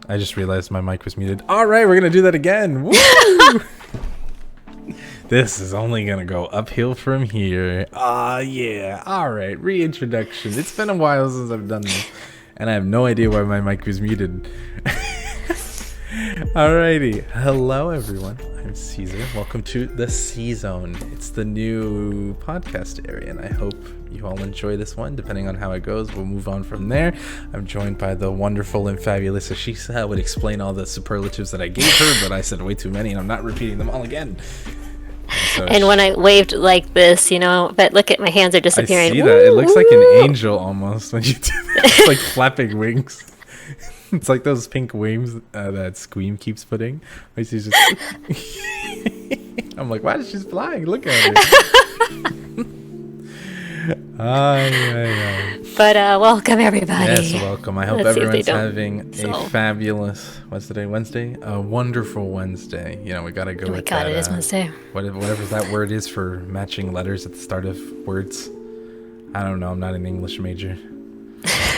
I just realized my mic was muted. All right, we're going to do that again. Woo! This is only going to go uphill from here. Yeah. All right, reintroduction. It's been a while since I've done this, and I have no idea why my mic was muted. Alrighty. Hello, everyone. I'm Caesar. Welcome to the C-Zone. It's the new podcast area, and I hope you all enjoy this one. Depending on how it goes, we'll move on from there. I'm joined by the wonderful and fabulous Ashisa. I would explain all the superlatives that I gave her, but I said way too many, and I'm not repeating them all again. And when I waved like this, but look at my hands are disappearing. I see that. It looks like an angel almost when you do that. It's like flapping wings. It's like those pink wings that Squeam keeps putting. Like she's just I'm like, why is she flying? Look at her. Yeah. But welcome everybody. Yes, welcome. I hope everyone's having a fabulous, what's today, Wednesday? A wonderful Wednesday. We gotta go with that. It is Wednesday. Whatever that word is for matching letters at the start of words. I don't know. I'm not an English major.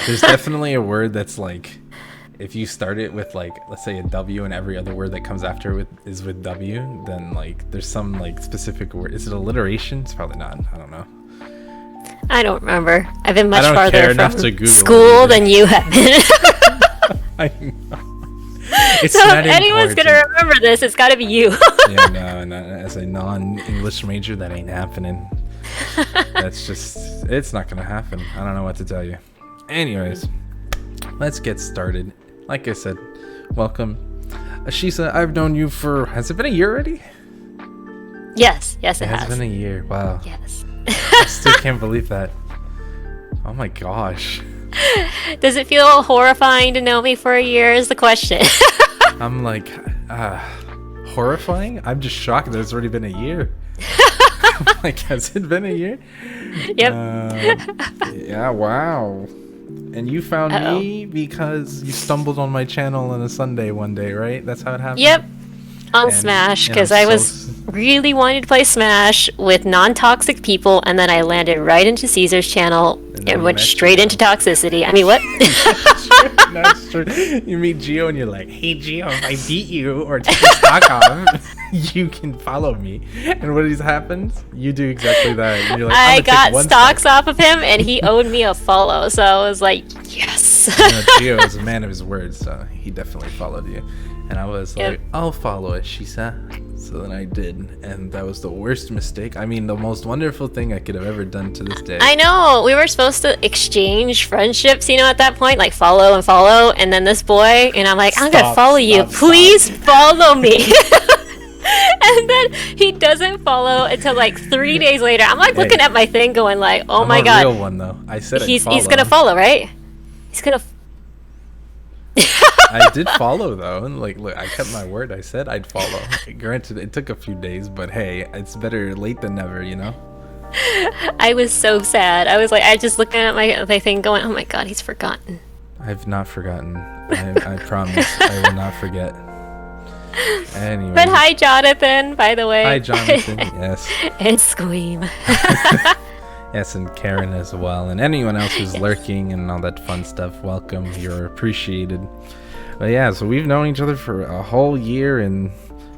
There's definitely a word that's like, if you start it with like, let's say a W and every other word that comes after is with W, then like there's some like specific word. Is it alliteration? It's probably not. I don't know. I don't remember. I've been much farther from school than you have been. I know. So if anyone's going to remember this, it's got to be you. Yeah, no, as a non-English major, that ain't happening. That's just, it's not going to happen. I don't know what to tell you. Anyways, let's get started. Like I said, welcome. Ashisa, I've known you for, has it been a year already? Yes, it has. It has been a year. Wow. Yes. I still can't believe that. Oh my gosh. Does it feel horrifying to know me for a year is the question. I'm like, horrifying? I'm just shocked that it's already been a year. I'm like, has it been a year? Yep. Yeah, wow. And you found me because you stumbled on my channel on a Sunday one day, right? That's how it happened? Yep. On Smash, because I was really wanting to play Smash with non-toxic people, and then I landed right into Caesar's channel and went straight into toxicity. I mean, what? That's true. You meet Gio and you're like, hey Gio, if I beat you or take your stock off, you can follow me. And what happens? You do exactly that. And you're like, I got stocks off of him and he owed me a follow, so I was like, yes. Gio is a man of his words, so he definitely followed you. And I was like, I'll follow it, Ashisa. So then I did. And that was the worst mistake. I mean, the most wonderful thing I could have ever done to this day. I know. We were supposed to exchange friendships, at that point. Like, follow and follow. And then this boy, and I'm like, I'm going to follow you. Please follow me. And then he doesn't follow until like 3 days later. I'm like looking at my thing going like, oh my God. I'm a real one, though. I said he's going to follow, right? He's going to I did follow though, and look, I kept my word. I said I'd follow. Granted, it took a few days, but hey, it's better late than never, I was so sad. I was like, I just looking at my thing going, oh my God, he's forgotten. I've not forgotten. I promise I will not forget. Anyway. But hi, Jonathan, by the way. Hi, Jonathan, yes. And Squeam. Yes, and Karen as well, and anyone else who's lurking and all that fun stuff, welcome. You're appreciated. But yeah, so we've known each other for a whole year, and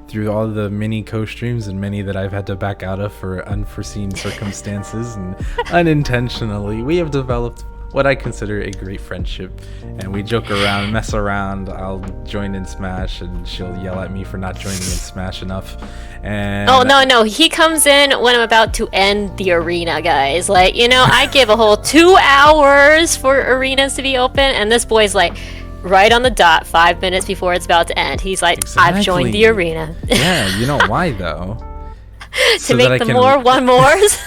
through all the mini co-streams and many that I've had to back out of for unforeseen circumstances and unintentionally, we have developed what I consider a great friendship. And we joke around, mess around. I'll join in Smash and she'll yell at me for not joining in Smash enough. And no, he comes in when I'm about to end the arena, guys. Like, I give a whole 2 hours for arenas to be open, and this boy's like right on the dot 5 minutes before it's about to end. He's like, exactly. I've joined the arena. Yeah, you know why though? To make the more one mores.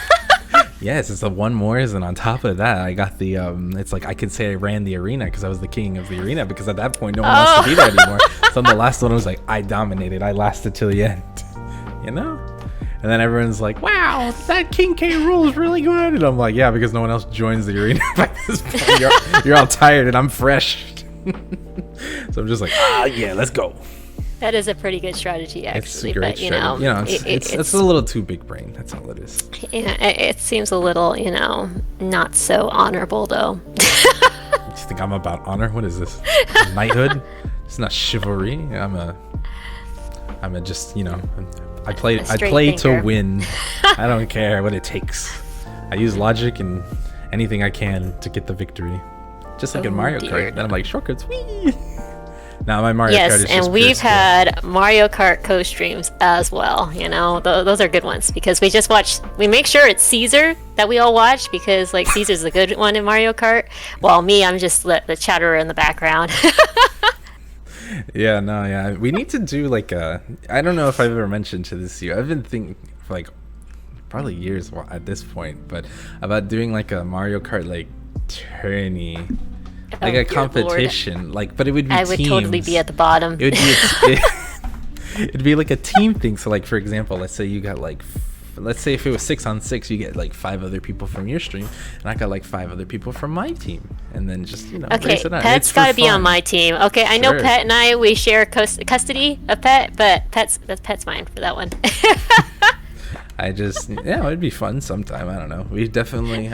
Yes, it's the one mores, and on top of that, I got the it's like I could say I ran the arena because I was the king of the arena, because at that point no one wants to be there anymore. So the last one was like, I dominated, I lasted till the end. And then everyone's like, wow, that King K rule is really good. And I'm like, yeah, because no one else joins the arena by this point. You're all tired and I'm fresh. So I'm just like, yeah, let's go. That is a pretty good strategy, actually. It's a great strategy. It's a little too big brain. That's all it is. Yeah, it seems a little, not so honorable, though. You think I'm about honor? What is this? Knighthood? It's not chivalry. I'm a just, you know, I play thinker. to win. I don't care what it takes. I use logic and anything I can to get the victory. Just like in Mario Kart. Then I'm like, shortcuts, whee! Now my Mario Kart is just and we've had Mario Kart co-streams as well. You know, those are good ones because we make sure it's Caesar that we all watch because like Caesar's a good one in Mario Kart. While me, I'm just the chatterer in the background. Yeah. We need to do like I don't know if I've ever mentioned to this year. I've been thinking for like probably years at this point, but about doing like a Mario Kart like tourney. Like a competition, Lord. Like, but it would be I would teams. totally be at the bottom. It would be it'd be like a team thing. So, like for example, let's say you got like, let's say if it was 6-on-6, you get like 5 other people from your stream, and I got like 5 other people from my team, and then just race it out. Pet's got to be on my team. Okay, I know Pet and I we share custody of Pet, but Pet's mine for that one. It'd be fun sometime. I don't know.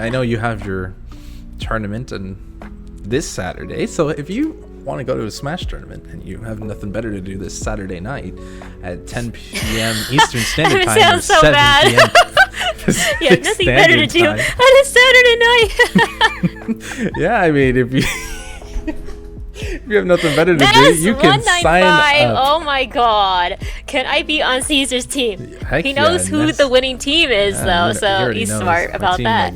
I know you have your tournament and this Saturday, so if you want to go to a Smash tournament and you have nothing better to do this Saturday night at 10 p.m. Eastern Standard Time, sounds so 7 bad. p.m. You have nothing better to do on a Saturday night. Yeah, I mean, if you have nothing better to do, you can sign up. Oh my god. Can I be on Caesar's team? Heck he knows who the winning team is, though, so he's smart about that.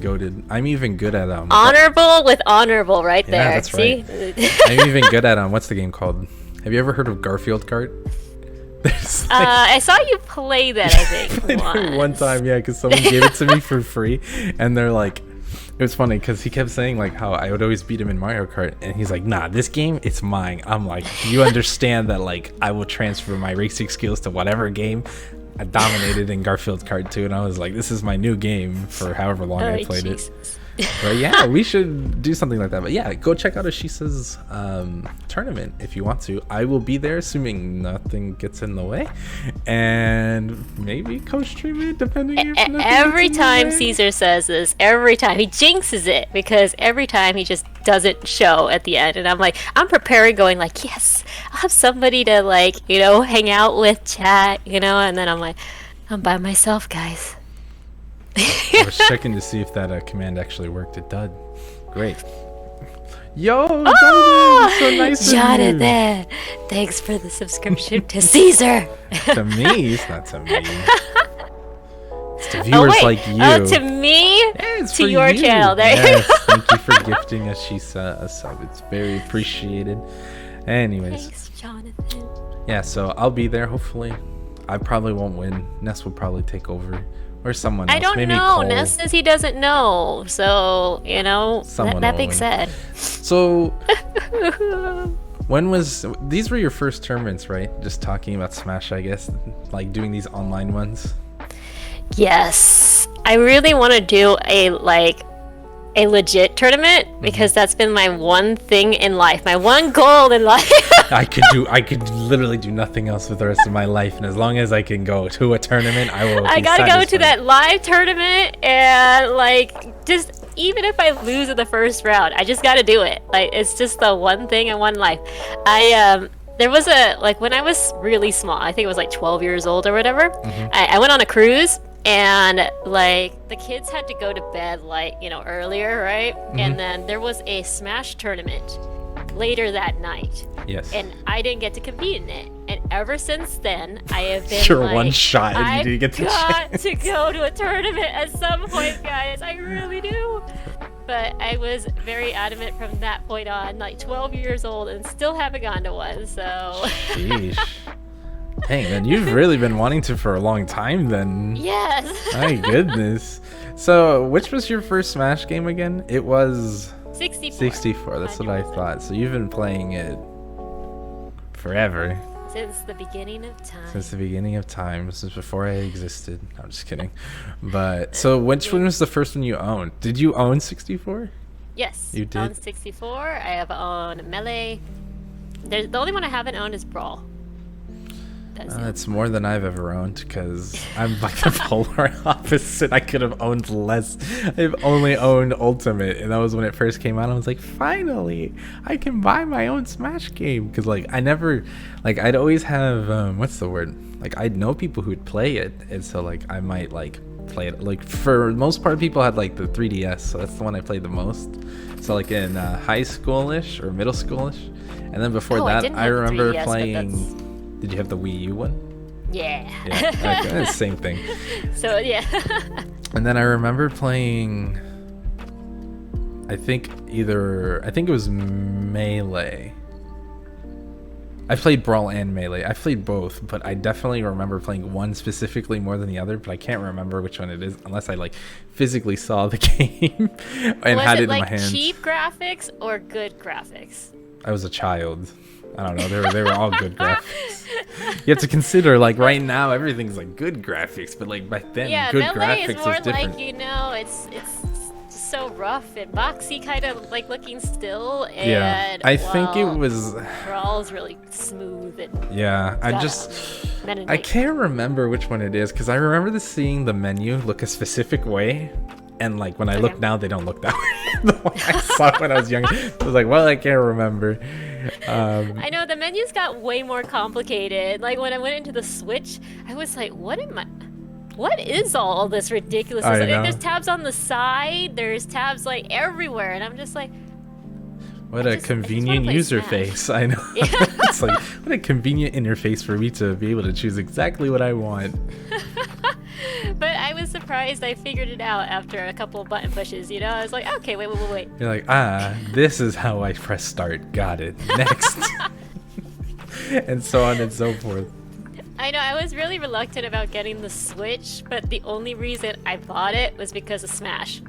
I'm even good at honorable with honorable right there. Yeah, that's See? Right. I'm even good at what's the game called? Have you ever heard of Garfield Kart? I saw you play that, I think. One time, yeah, because someone gave it to me for free, and they're like, it was funny because he kept saying like how I would always beat him in Mario Kart, and he's like, nah, this game, it's mine. I'm like, you understand that like I will transfer my racing skills to whatever game. I dominated in Garfield Kart 2, and I was like, this is my new game for however long I played it. But yeah, we should do something like that. But yeah, go check out Ashisa's tournament if you want to. I will be there, assuming nothing gets in the way, and maybe co-stream it depending. Every time Caesar says this, every time he jinxes it because every time he just doesn't show at the end, and I'm like, I'm preparing, going like, yes, I'll have somebody to like, hang out with, chat, and then I'm like, I'm by myself, guys. I was checking to see if that command actually worked. It did. Great. Yo, Jonathan, so nice of you. Jonathan, thanks for the subscription to Caesar. To me, it's not to me. It's to viewers like you. Oh, to me? Yeah, it's to for your you. channel. There Yes, thank you for gifting Ashisa a sub. It's very appreciated. Anyways. Thanks, Jonathan. Yeah, so I'll be there, hopefully. I probably won't win. Ness will probably take over. Or someone else. I don't Maybe know. Cole. Ness says he doesn't know. So, that being said. So, these were your first tournaments, right? Just talking about Smash, I guess. Like doing these online ones. Yes. I really want to do a legit tournament because that's been my one thing in life, my one goal in life. I could literally do nothing else with the rest of my life, and as long as I can go to a tournament, I gotta go to that live tournament, and just even if I lose in the first round, I just gotta do it. It's just the one thing in one life. There was when I was really small, I think it was 12 years old or whatever. I went on a cruise. And the kids had to go to bed earlier, right? And then there was a Smash tournament later that night. Yes. And I didn't get to compete in it. And ever since then, I have been You're one shot and you didn't get the got to go to a tournament at some point, guys. I really do. But I was very adamant from that point on, 12 years old, and still haven't gone to one. So. Sheesh. Dang, man, you've really been wanting to for a long time then. Yes. My goodness. So, which was your first Smash game again? It was 64. 64, that's 100%. What I thought. So you've been playing it forever. Since the beginning of time. Since the beginning of time. Since before I existed. I'm just kidding. But, so which one was the first one you owned? Did you own 64? Yes. You did? I own 64. I have owned Melee. The only one I haven't owned is Brawl. does. That's more than I've ever owned, because I'm like the polar opposite. I could have owned less. I've only owned Ultimate, and that was when it first came out. I was like, finally, I can buy my own Smash game. Because like I never, like I'd always have what's the word? Like I'd know people who'd play it, and so like I might like play it. Like for the most part, people had like the 3DS, so that's the one I played the most. So like in high schoolish or middle schoolish, and then before that, I remember 3DS, playing. Did you have the Wii U one? Yeah. Yeah, okay, same thing. So yeah. And then I remember playing. I think it was Melee. I played Brawl and Melee. I played both, but I definitely remember playing one specifically more than the other. But I can't remember which one it is unless I like physically saw the game and had it in my hands. Was it like cheap graphics or good graphics? I was a child. I don't know. They were all good graphics. You have to consider, like right now, everything's like good graphics, but like back then, good Melee graphics is more is different. like, you know, it's so rough and boxy, kind of like looking still. And, yeah, I think it was. Brawl's really smooth and. Yeah, I can't remember which one it is because I remember seeing the menu look a specific way. And like when I look now, they don't look that way. The one I saw when I was young, I was like, well, I can't remember. I know the menus got way more complicated. Like when I went into the Switch, I was like, what is all this ridiculousness? Like, there's tabs on the side, there's tabs like everywhere, and I'm just like, what a convenient user face. I know. Yeah. It's like, what a convenient interface for me to be able to choose exactly what I want. But I was surprised I figured it out after a couple of button pushes, you know? I was like, okay, wait. You're like, this is how I press start. Got it. Next. And so on and so forth. I know, I was really reluctant about getting the Switch, but the only reason I bought it was because of Smash.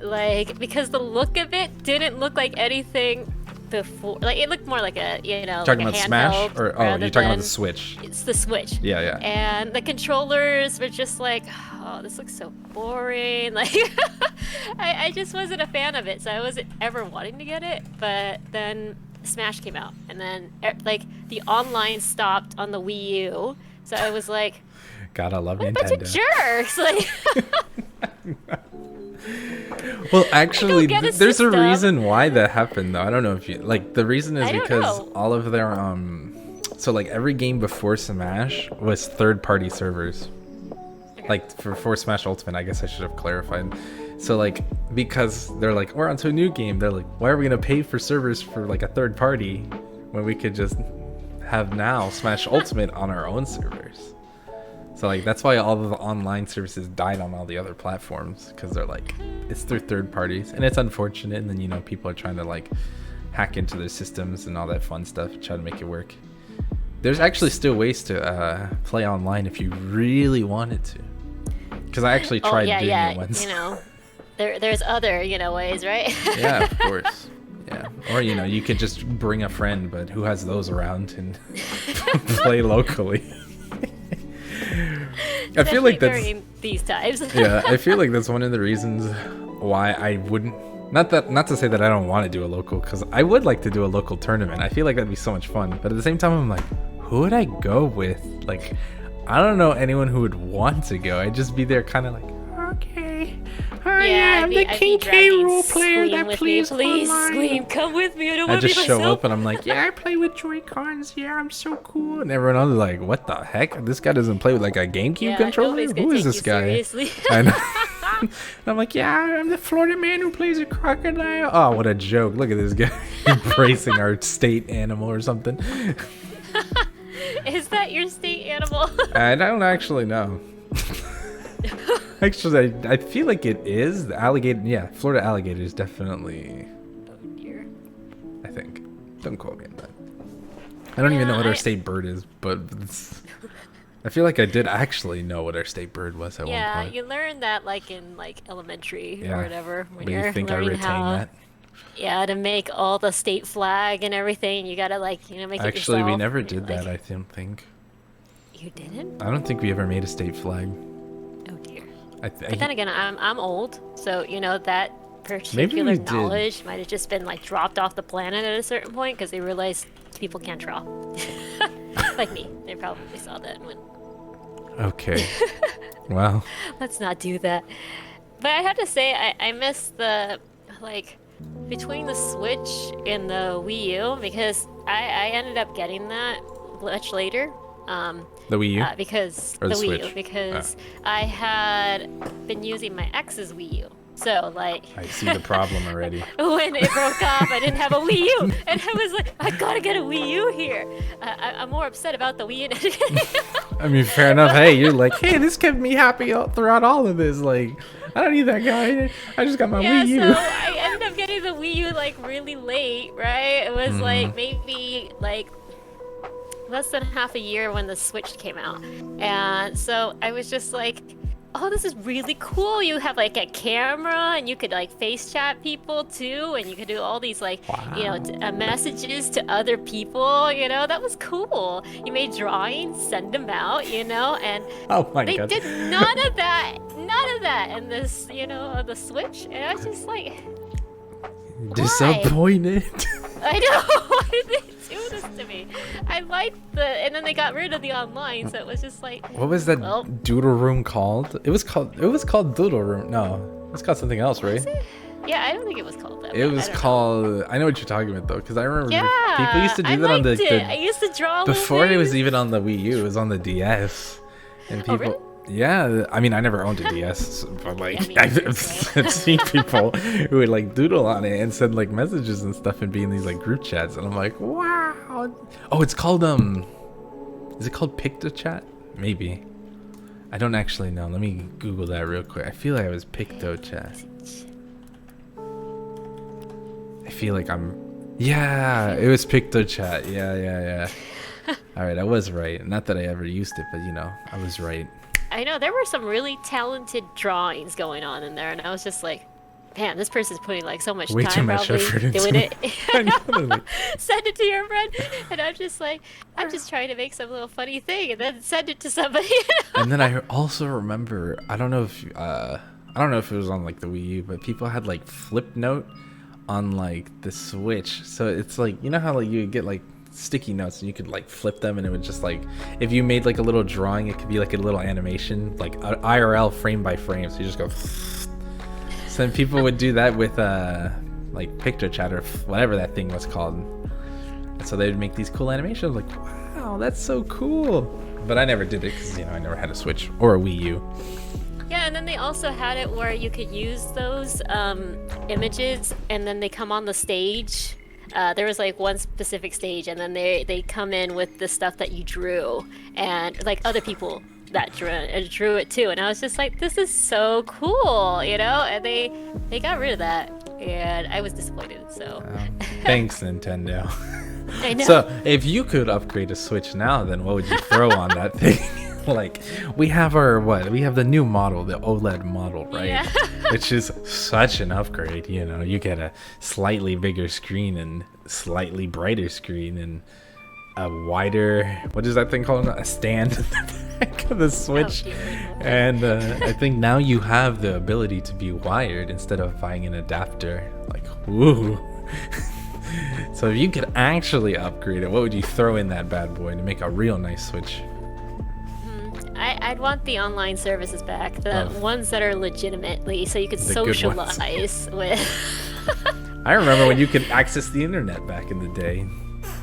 Like, because the look of it didn't look like anything before. Like, it looked more like a, you know, talking like a about Smash? Or, you're talking about the Switch. It's the Switch. Yeah. And the controllers were just like, oh, this looks so boring. Like, I just wasn't a fan of it, so I wasn't ever wanting to get it. But then Smash came out, and then, like, the online stopped on the Wii U, so I was like, God, I love what Nintendo. A bunch of jerks! Like... Well, actually, there's a reason why that happened, though. I don't know if you like. The reason is because all of their so like every game before Smash was third-party servers. Like for Smash Ultimate, I guess I should have clarified. So like because they're like, we're onto a new game. They're like, why are we gonna pay for servers for like a third party when we could just have now Smash Ultimate on our own servers? So like that's why all of the online services died on all the other platforms, because they're like, it's through third parties, and it's unfortunate. And then, you know, people are trying to like hack into their systems and all that fun stuff, try to make it work. There's actually still ways to play online if you really wanted to, because I actually tried doing it once. You know, there's other, you know, ways, right? Yeah, of course. Yeah, or you know, you could just bring a friend, but who has those around and play locally? I feel like that's these times. Yeah, I feel like that's one of the reasons why I wouldn't. Not to say that I don't want to do a local, because I would like to do a local tournament. I feel like that'd be so much fun. But at the same time, I'm like, who would I go with? Like, I don't know anyone who would want to go. I'd just be there, kind of like, okay, I'm the King K role player that plays please online. Scream, come with me. I don't want to be just myself. show up and I'm like, yeah, I play with Joy-Cons. Yeah, I'm so cool. And everyone else is like, what the heck? This guy doesn't play with like a GameCube controller? Who is this guy? I know. And I'm like, yeah, I'm the Florida man who plays a crocodile. Oh, what a joke. Look at this guy embracing our state animal or something. Is that your state animal? I don't actually know. Actually, I feel like it is. The alligator, yeah, Florida alligator is definitely. Oh dear. I think. Don't quote me on that. I don't even know what our state bird is, but I feel like I did actually know what our state bird was at one point. Yeah, you learn that like in like elementary or whatever when but you're you think learning I retain that? Yeah, to make all the state flag and everything, you gotta like, you know, make it yourself. Actually, we never did that. I don't think. You didn't? I don't think we ever made a state flag. Oh dear. But then again, I'm old, so you know that particular knowledge might have just been like dropped off the planet at a certain point because they realized people can't draw. Like me. They probably saw that and went, Okay. Well, let's not do that. But I have to say, I miss the, like, between the Switch and the Wii U, because I ended up getting that much later. the Wii U? Because Or the the Wii Switch? U, because I had been using my ex's Wii U. So, like, I see the problem already. when it broke off, I didn't have a Wii U, and I was like, I gotta get a Wii U here. I'm more upset about the Wii U. I mean, fair enough. Hey, you're like, hey, this kept me happy throughout all of this. Like, I don't need that guy. I just got my Yeah, Wii U. so I ended up getting the Wii U like really late, right? It was like maybe like less than half a year when the Switch came out. And so I was just like, oh, this is really cool. You have like a camera and you could like face chat people too, and you could do all these like, you know, messages to other people, you know, that was cool. You made drawings, send them out, you know, and Oh my they god. did none of that in this, you know, the Switch. And I was just like, Disappointed. I know, why did they do this to me? I liked and then they got rid of the online, so it was just like, What was that well, doodle room called? It was called Doodle Room. No, it was called something else, right? yeah, I don't think it was called that. It but was I don't know. called. I know what you're talking about though, because I remember Yeah, people used to do I that on liked it. I the used to draw little before it was things. even on the Wii U. It was on the DS, and people. Oh, really? Yeah, I mean, I never owned a DS, but like, Yeah, me neither, I've seen people who would like doodle on it and send like messages and stuff and be in these like group chats, and I'm like, wow. Oh, it's called is it called PictoChat? Maybe. I don't actually know. Let me Google that real quick. I feel like it was PictoChat. I feel like yeah, it was PictoChat. Yeah. All right, I was right. Not that I ever used it, but you know, I was right. I know there were some really talented drawings going on in there, and I was just like, man, this person's putting like so much Way too time much probably effort into doing it. I know, like- Send it to your friend, and I'm just like, I'm just trying to make some little funny thing, and then send it to somebody. And then I also remember, I don't know if it was on like the Wii U, but people had like flip note on like the Switch. So it's like, you know how like you get like sticky notes and you could like flip them, and it would just like, if you made like a little drawing, it could be like a little animation, like IRL frame by frame. So you just go. So then people would do that with like PictoChat or whatever that thing was called. And so they'd make these cool animations. Like, wow, that's so cool. But I never did it because, you know, I never had a Switch or a Wii U. Yeah, and then they also had it where you could use those images, and then they come on the stage. There was like one specific stage, and then they come in with the stuff that you drew, and like other people that drew it too. And I was just like, this is so cool, you know. And they got rid of that, and I was disappointed. So Thanks, Nintendo. I know. So if you could upgrade a Switch now, then what would you throw on that thing? Like, we have the new model, the OLED model, right? Yeah. Which is such an upgrade. You know, you get a slightly bigger screen and slightly brighter screen and a wider, what is that thing called? A stand in the back of the Switch. dear. And I think now you have the ability to be wired instead of buying an adapter. Like, woo. So if you could actually upgrade it, what would you throw in that bad boy to make a real nice Switch? I'd want the online services back, the ones that are legitimately, so you could The good ones. socialize with. I remember when you could access the internet back in the day,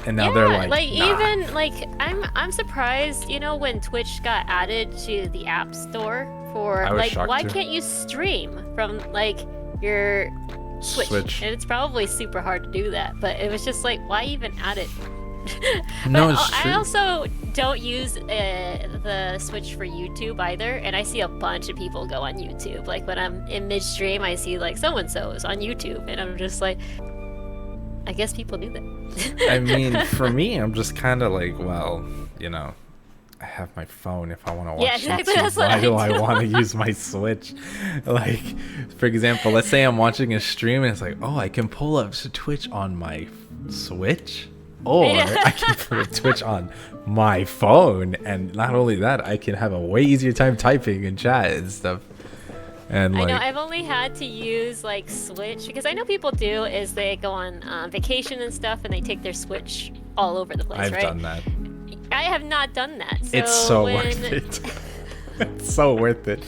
and now they're like, nah. even like I'm surprised, you know, when Twitch got added to the App Store for I was like, shocked why too. can't you stream from like your Switch? And it's probably super hard to do that, but it was just like, why even add it? No, But it's true. I also don't use the Switch for YouTube either, and I see a bunch of people go on YouTube. Like when I'm in midstream, I see like so and so is on YouTube, and I'm just like, I guess people do that. I mean, for me, I'm just kind of like, well, you know, I have my phone. If I want to watch Yeah, exactly, YouTube, that's what why I do I do. want to use my Switch? Like, for example, let's say I'm watching a stream and it's like, oh, I can pull up Twitch on my Switch, or Yeah. I can put Twitch on my phone, and not only that, I can have a way easier time typing and chat and stuff. And I like, know I've only had to use like Switch because I know people do is they go on vacation and stuff and they take their Switch all over the place, I've right? done that. I have not done that. So it's so worth it. It's so worth it.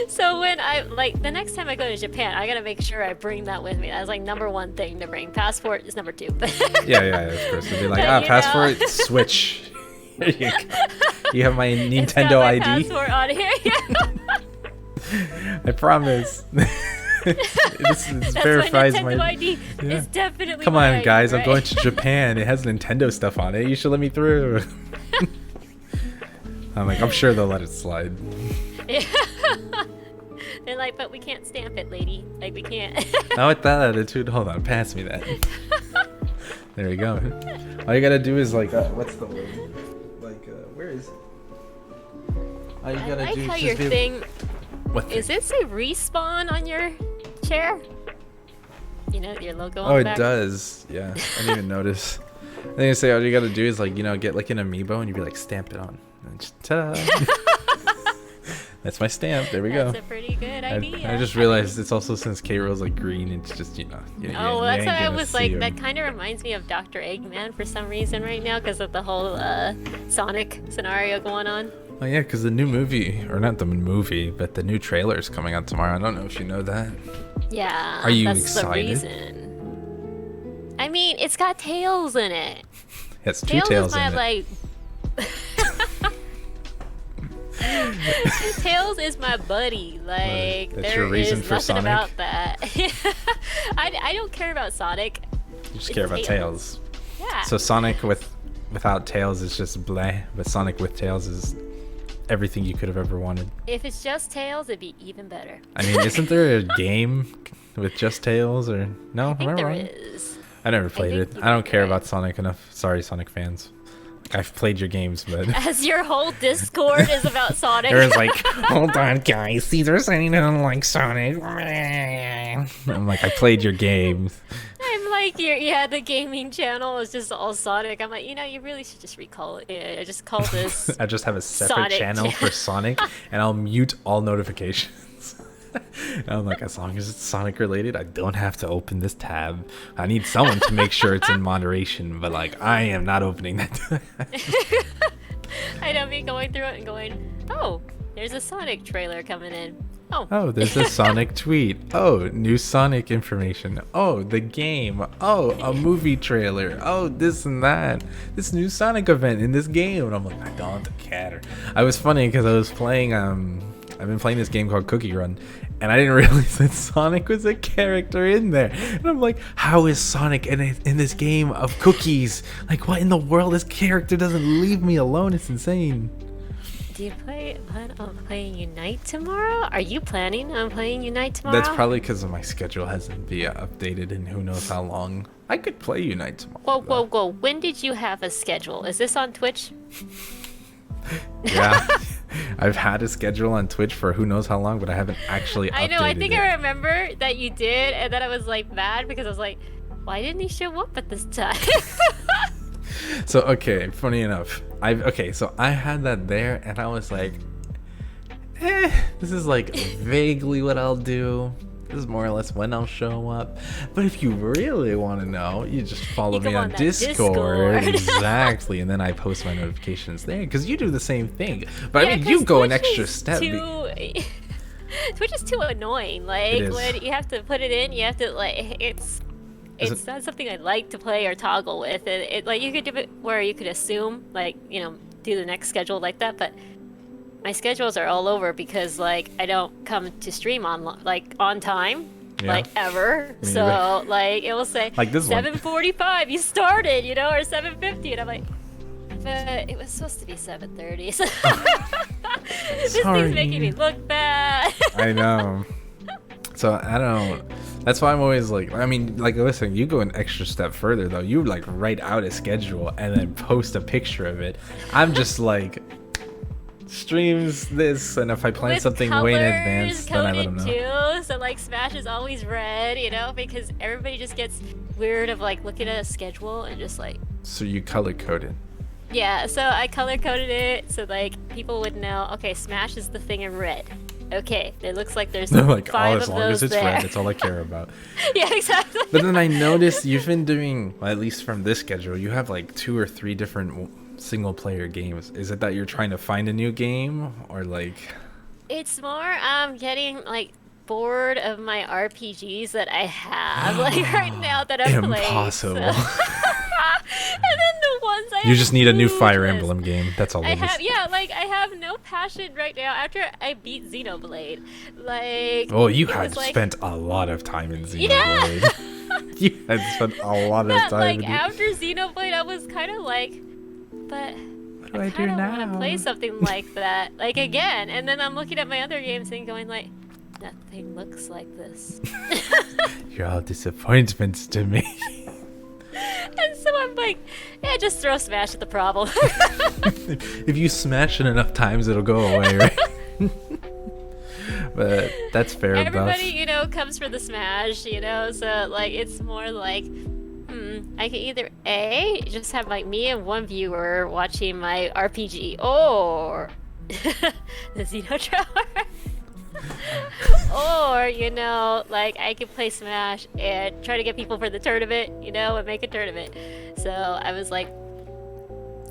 So when I like the next time I go to Japan, I gotta make sure I bring that with me. That's like number one thing to bring. Passport is number 2. yeah, of course. It'd be like, passport, Switch. Here you go. You have my Nintendo my ID. Passport on here. I promise. This verifies my Nintendo my ID. It's definitely. Come my on, guys! ID, I'm going to Japan. It has Nintendo stuff on it. You should let me through. I'm like, I'm sure they'll let it slide. Yeah. They're like, but we can't stamp it, lady. Like, we can't. Not with that attitude. Hold on, pass me that. There we go. All you gotta do is like, what's the word? Like, where is it? All you gotta I do like how is your just thing. What thing? Is it say respawn on your chair? You know your logo on Oh, the it back? does. Yeah, I didn't even notice. I think I say all you gotta do is like, get like an amiibo and you'd be like, stamp it on. And just, ta-da. That's my stamp. There we go. That's a pretty good idea. I just realized it's also since K-Roll's like green, it's just, Oh, that's why I was like, that kind of reminds me of Dr. Eggman for some reason right now because of the whole Sonic scenario going on. Oh yeah, because the new movie, or not the movie, but the new trailer is coming out tomorrow. I don't know if you know that. Yeah. Are you that's excited? The reason. I mean, it's got Tails in it. It's two tails is my, in it. like... Tails is my buddy. Like, that's your there reason is for nothing Sonic? about that. I don't care about Sonic. You just care about Tails. Yeah. So Sonic without Tails is just bleh, but Sonic with Tails is everything you could have ever wanted. If it's just Tails, it'd be even better. I mean, isn't there a game with just Tails or no? I think there wrong? is. I never played it. I don't care about Sonic enough. Sorry, Sonic fans. Like, I've played your games, but As your whole Discord is about Sonic. Aaron's like, hold on, guys. These are saying I don't like Sonic. I'm like, I played your games. I'm like, the gaming channel is just all Sonic. I'm like, you really should just recall it. Yeah, just call this. I just have a separate Sonic channel for Sonic, and I'll mute all notifications. And I'm like, as long as it's Sonic related, I don't have to open this tab. I need someone to make sure it's in moderation, but like, I am not opening that. I don't be going through it and going, oh, there's a Sonic trailer coming in. Oh, there's a Sonic tweet. Oh, new Sonic information. Oh, the game. Oh, a movie trailer. Oh, this and that. This new Sonic event in this game. And I'm like, I don't care. I was funny because I was playing, I've been playing this game called Cookie Run, and I didn't realize that Sonic was a character in there. And I'm like, how is Sonic in this game of cookies? Like, what in the world? This character doesn't leave me alone. It's insane. Do you plan on playing Unite tomorrow? Are you planning on playing Unite tomorrow? That's probably because my schedule hasn't been updated in who knows how long. I could play Unite tomorrow. Whoa. When did you have a schedule? Is this on Twitch? Yeah. I've had a schedule on Twitch for who knows how long, but I haven't actually updated I know, I think it. I remember that you did, and then I was like mad because I was like, why didn't he show up at this time? So, okay, funny enough. So I had that there, and I was like, this is like vaguely what I'll do. This is more or less when I'll show up. But if you really want to know, you just follow me on Discord. Exactly. And then I post my notifications there because you do the same thing. But I mean, you go an extra step. Twitch is too annoying. Like, when you have to put it in, you have to, like, it's not something I like to play or toggle with. It like, you could do it where you could assume, like, do the next schedule like that, but my schedules are all over because, like, I don't come to stream on time, like, ever. So, like, it will say, like this 7:45, you started, or 7:50, and I'm like, but it was supposed to be 7:30. So this thing's making me look bad. I know. So, I don't. That's why I'm always like, I mean, like, listen, you go an extra step further, though. You, like, write out a schedule and then post a picture of it. I'm just like, streams this, and if I plan something way in advance, then I let them know. Too, so like Smash is always red, because everybody just gets weird of like looking at a schedule and just like. So you color coded. Yeah, so I color coded it so like people would know. Okay, Smash is the thing in red. okay, it looks like there's Like, oh, five as of long as those it's there. red, that's all I care about. Yeah, exactly. But then I noticed you've been doing, well, at least from this schedule, you have like 2 or 3 different single player games. Is it that you're trying to find a new game, or like? It's more getting like bored of my RPGs that I have like right now that I'm playing. Impossible. So. And then the ones I You just need a new have Fire clueless. Emblem game. That's all I it is. have, yeah, like I have no passion right now after I beat Xenoblade. Like, Oh, you it had was, like, spent a lot of time in yeah. Xenoblade. You had spent a lot of But, time like in it. after Xenoblade, I was kind of like, but What do I do kind of want now? to play something like that, like again. And then I'm looking at my other games and going like, nothing looks like this. You're all disappointments to me. And so I'm like, yeah, just throw Smash at the problem. If you smash it enough times, it'll go away, right? But that's fair enough. Everybody, you know, comes for the Smash, you know, so like it's more like, I can either A, just have like me and one viewer watching my RPG, or the Xeno Tower. Or, you know, like I could play Smash and try to get people for the tournament, you know, and make a tournament. So I was like,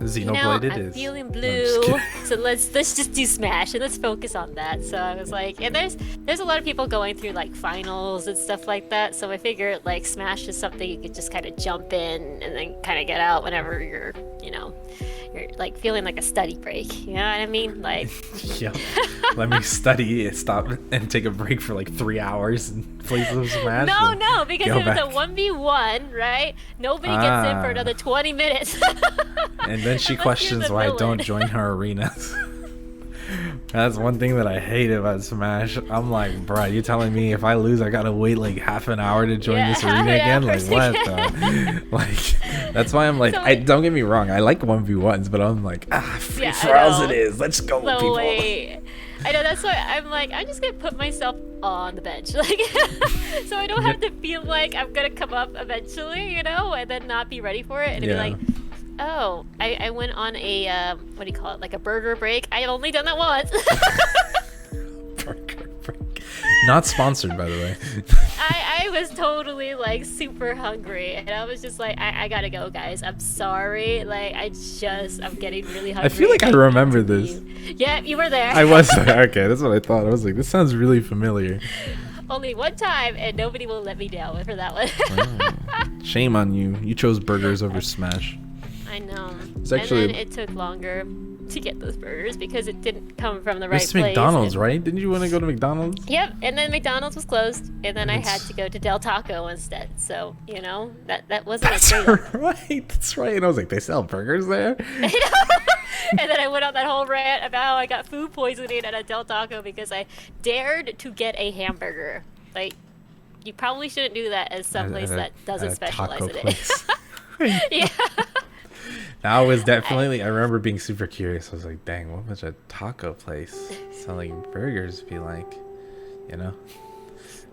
Xenoblade it I'm is. feeling No, I'm just blue, kidding. so let's just do Smash and let's focus on that. So I was like, and there's a lot of people going through like finals and stuff like that. So I figured like Smash is something you could just kind of jump in and then kind of get out whenever you're like feeling like a study break. You know what I mean? Like, Yeah. Let me study, stop, and take a break for like 3 hours and play some Smash. no, because go it was back. a 1v1, right? Nobody gets in for Ah. another 20 minutes. And then she Unless you're questions the why I villain. don't join her arenas. That's one thing that I hate about Smash. I'm like, bruh, you telling me if I lose, I gotta wait like half an hour to join Yeah, this half arena an again? hour Like, to what? get- Like, that's why I'm like, So, I don't get me wrong, I like 1v1s, but I'm like, free Yeah, I for alls know. it is. Let's go, So people. wait. I know, that's why I'm like, I'm just gonna put myself on the bench, like, so I don't have to feel like I'm gonna come up eventually, you know, and then not be ready for it, and Yeah. be like, oh, I went on a what do you call it, like a burger break. I have only done that once. Burger break. Not sponsored, by the way. I was totally like super hungry, and I was just like, I gotta go, guys. I'm sorry. Like, I'm getting really hungry. I feel like I remember this. Yeah, you were there. I was okay. That's what I thought. I was like, this sounds really familiar. Only one time, and nobody will let me down for that one. Shame on you. You chose burgers over Smash. I know. It's actually- And then it took longer to get those burgers because it didn't come from the right It's place. McDonald's, and- right? Didn't you want to go to McDonald's? Yep, and then McDonald's was closed, and then I had It's- to go to Del Taco instead. So, you know, that wasn't That's a great right. That's right. And I was like, they sell burgers there? And then I went on that whole rant about how I got food poisoning at a Del Taco because I dared to get a hamburger. Like, you probably shouldn't do that as someplace that doesn't specialize taco in it. place. Yeah. That was definitely, I remember being super curious. I was like, dang, what would a taco place selling burgers be like? You know?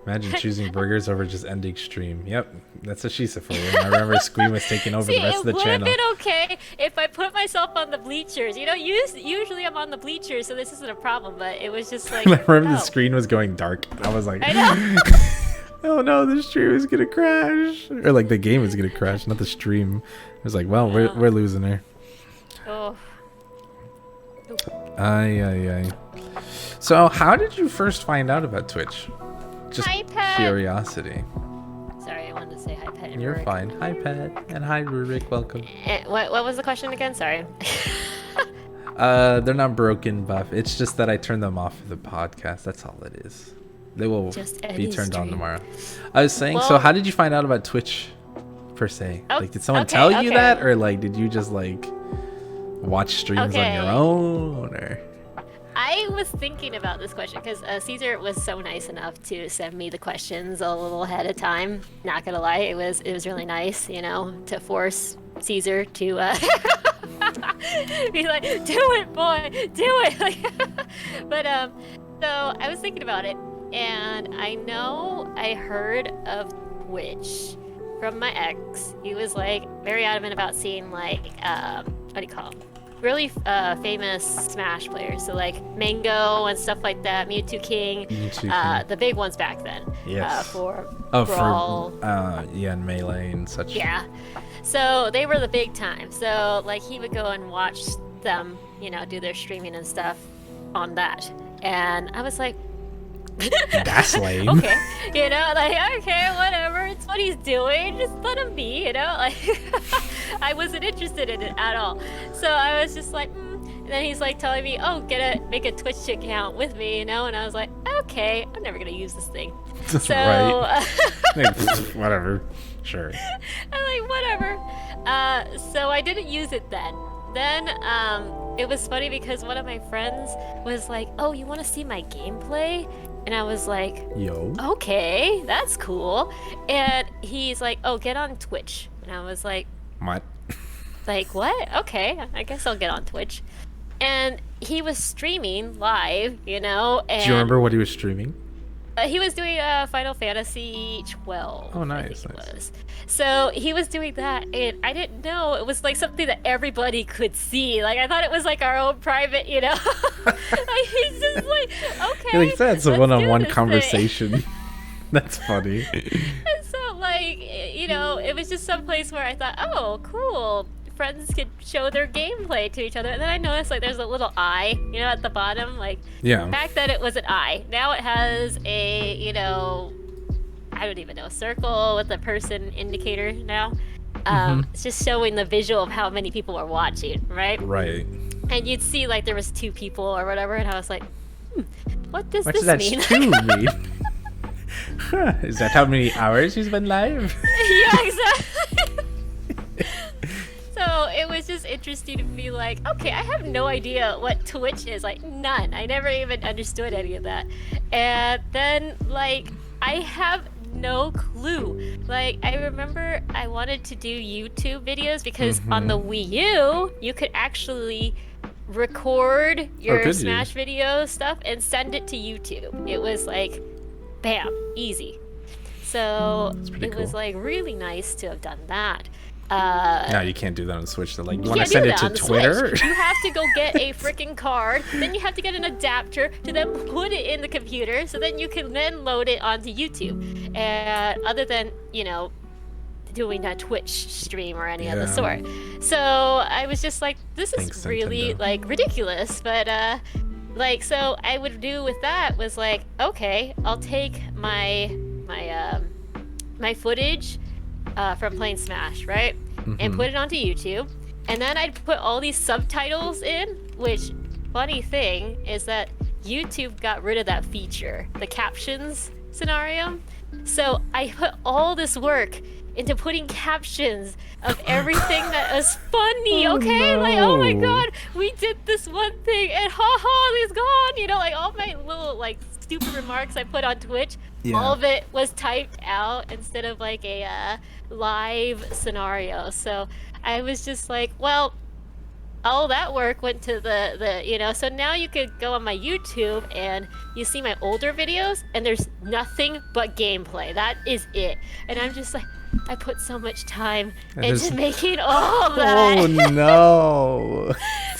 Imagine choosing burgers over just ending stream. Yep, that's Ashisa for you. And I remember Squeam was taking over See, the rest of the it would have channel. been okay if I put myself on the bleachers. You know, usually I'm on the bleachers, so this isn't a problem. But it was just like, I remember the oh. screen was going dark. I was like, I know. oh no, the stream is gonna crash. Or like the game is gonna crash, not the stream. I was like, well, we're losing her. Oh. Aye. So how did you first find out about Twitch? Just Hi, Pet. curiosity. Sorry, I wanted to say hi, Pet. and You're Rurik. fine. Hi, Pet. And hi, Rurik. Welcome. What was the question again? Sorry. They're not broken, buff. It's just that I turned them off for the podcast. That's all it is. They will Just be any turned on stream. tomorrow. I was saying, so Well- how did you find out about Twitch, per se? Oh, Like, did someone okay, tell you okay. that, or like, did you just like watch streams on your Okay. own, or? I was thinking about this question because Caesar was so nice enough to send me the questions a little ahead of time. Not gonna lie, it was really nice, you know, to force Caesar to be like, "Do it, boy, do it!" Like, but so I was thinking about it, and I know I heard of Twitch from my ex. He was like very adamant about seeing like what do you call 'em? really famous Smash players. So like Mango and stuff like that, Mewtwo King, the big ones back then. Yes. For Brawl. Yeah, and Melee and such. Yeah. So they were the big time. So like he would go and watch them, you know, do their streaming and stuff on that. And I was like, that's lame. Okay, you know, like, okay, whatever, it's what he's doing, just let him be, you know, like, I wasn't interested in it at all, so I was just like, and then he's like telling me, oh, make a Twitch account with me, you know, and I was like, okay, I'm never gonna use this thing, so, right. Whatever, sure. I'm like, whatever, so I didn't use it then, it was funny because one of my friends was like, oh, you want to see my gameplay? And I was like, yo, okay, that's cool. And he's like, oh, get on Twitch. And I was like, what? Like, what? Okay, I guess I'll get on Twitch. And he was streaming live, you know. And do you remember what he was streaming? He was doing Final Fantasy 12. Oh, nice. So he was doing that, and I didn't know it was like something that everybody could see. Like I thought it was like our own private, you know. Like, he's just like, okay. Like that's a one-on-one conversation. That's funny. And so, like, you know, it was just some place where I thought, oh, cool. Friends could show their gameplay to each other, and then I noticed like there's a little eye, you know, at the bottom. Like, back then it was an eye. Now it has a, you know, I don't even know, circle with a person indicator now. It's just showing the visual of how many people are watching, right? Right. And you'd see like there was 2 people or whatever, and I was like, what does this mean? What's that 2 mean? Is that how many hours he's been live? Yeah, exactly. So it was just interesting to be like, okay, I have no idea what Twitch is, like none. I never even understood any of that. And then like I have no clue. Like I remember I wanted to do YouTube videos because on the Wii U you could actually record your Smash video stuff and send it to YouTube. It was like bam, easy. So it was like really nice to have done that. No, you can't do that on Switch. They're like, you want to send it to Twitter? You have to go get a freaking card. Then you have to get an adapter to then put it in the computer. So then you can then load it onto YouTube. And other than, you know, doing a Twitch stream or any of the sort. So I was just like, this is really like ridiculous. But like, so I would do with that was like, okay, I'll take my footage from playing Smash, right? And put it onto YouTube. And then I'd put all these subtitles in, which, funny thing, is that YouTube got rid of that feature, the captions scenario. So I put all this work into putting captions of everything that was funny, okay? No. Like, oh my god, we did this one thing, and ha-ha, it's gone! You know, like, all my little, like, stupid remarks I put on Twitch, all of it was typed out instead of, like, a live scenario. So I was just like, well, all that work went to the you know, so now you could go on my YouTube and you see my older videos and there's nothing but gameplay. That is it. And I'm just like, I put so much time into making all that. Oh no.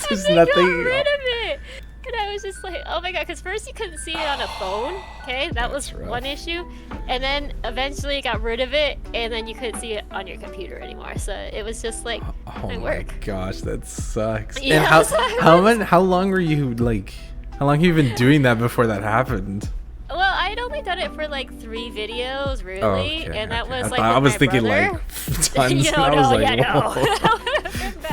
There's nothing. Got rid of it. And I was just like, oh my god, because first you couldn't see it on a phone, okay? That was one issue. And then eventually got rid of it, and then you couldn't see it on your computer anymore. So it was just like, my work. Oh my gosh, that sucks. Yeah, and how long were you, like, how long have you been doing that before that happened? Well, I'd only done it for like 3 videos, really. Oh, okay, and that was like I was thinking brother. Like tons. You know, and I was like, no.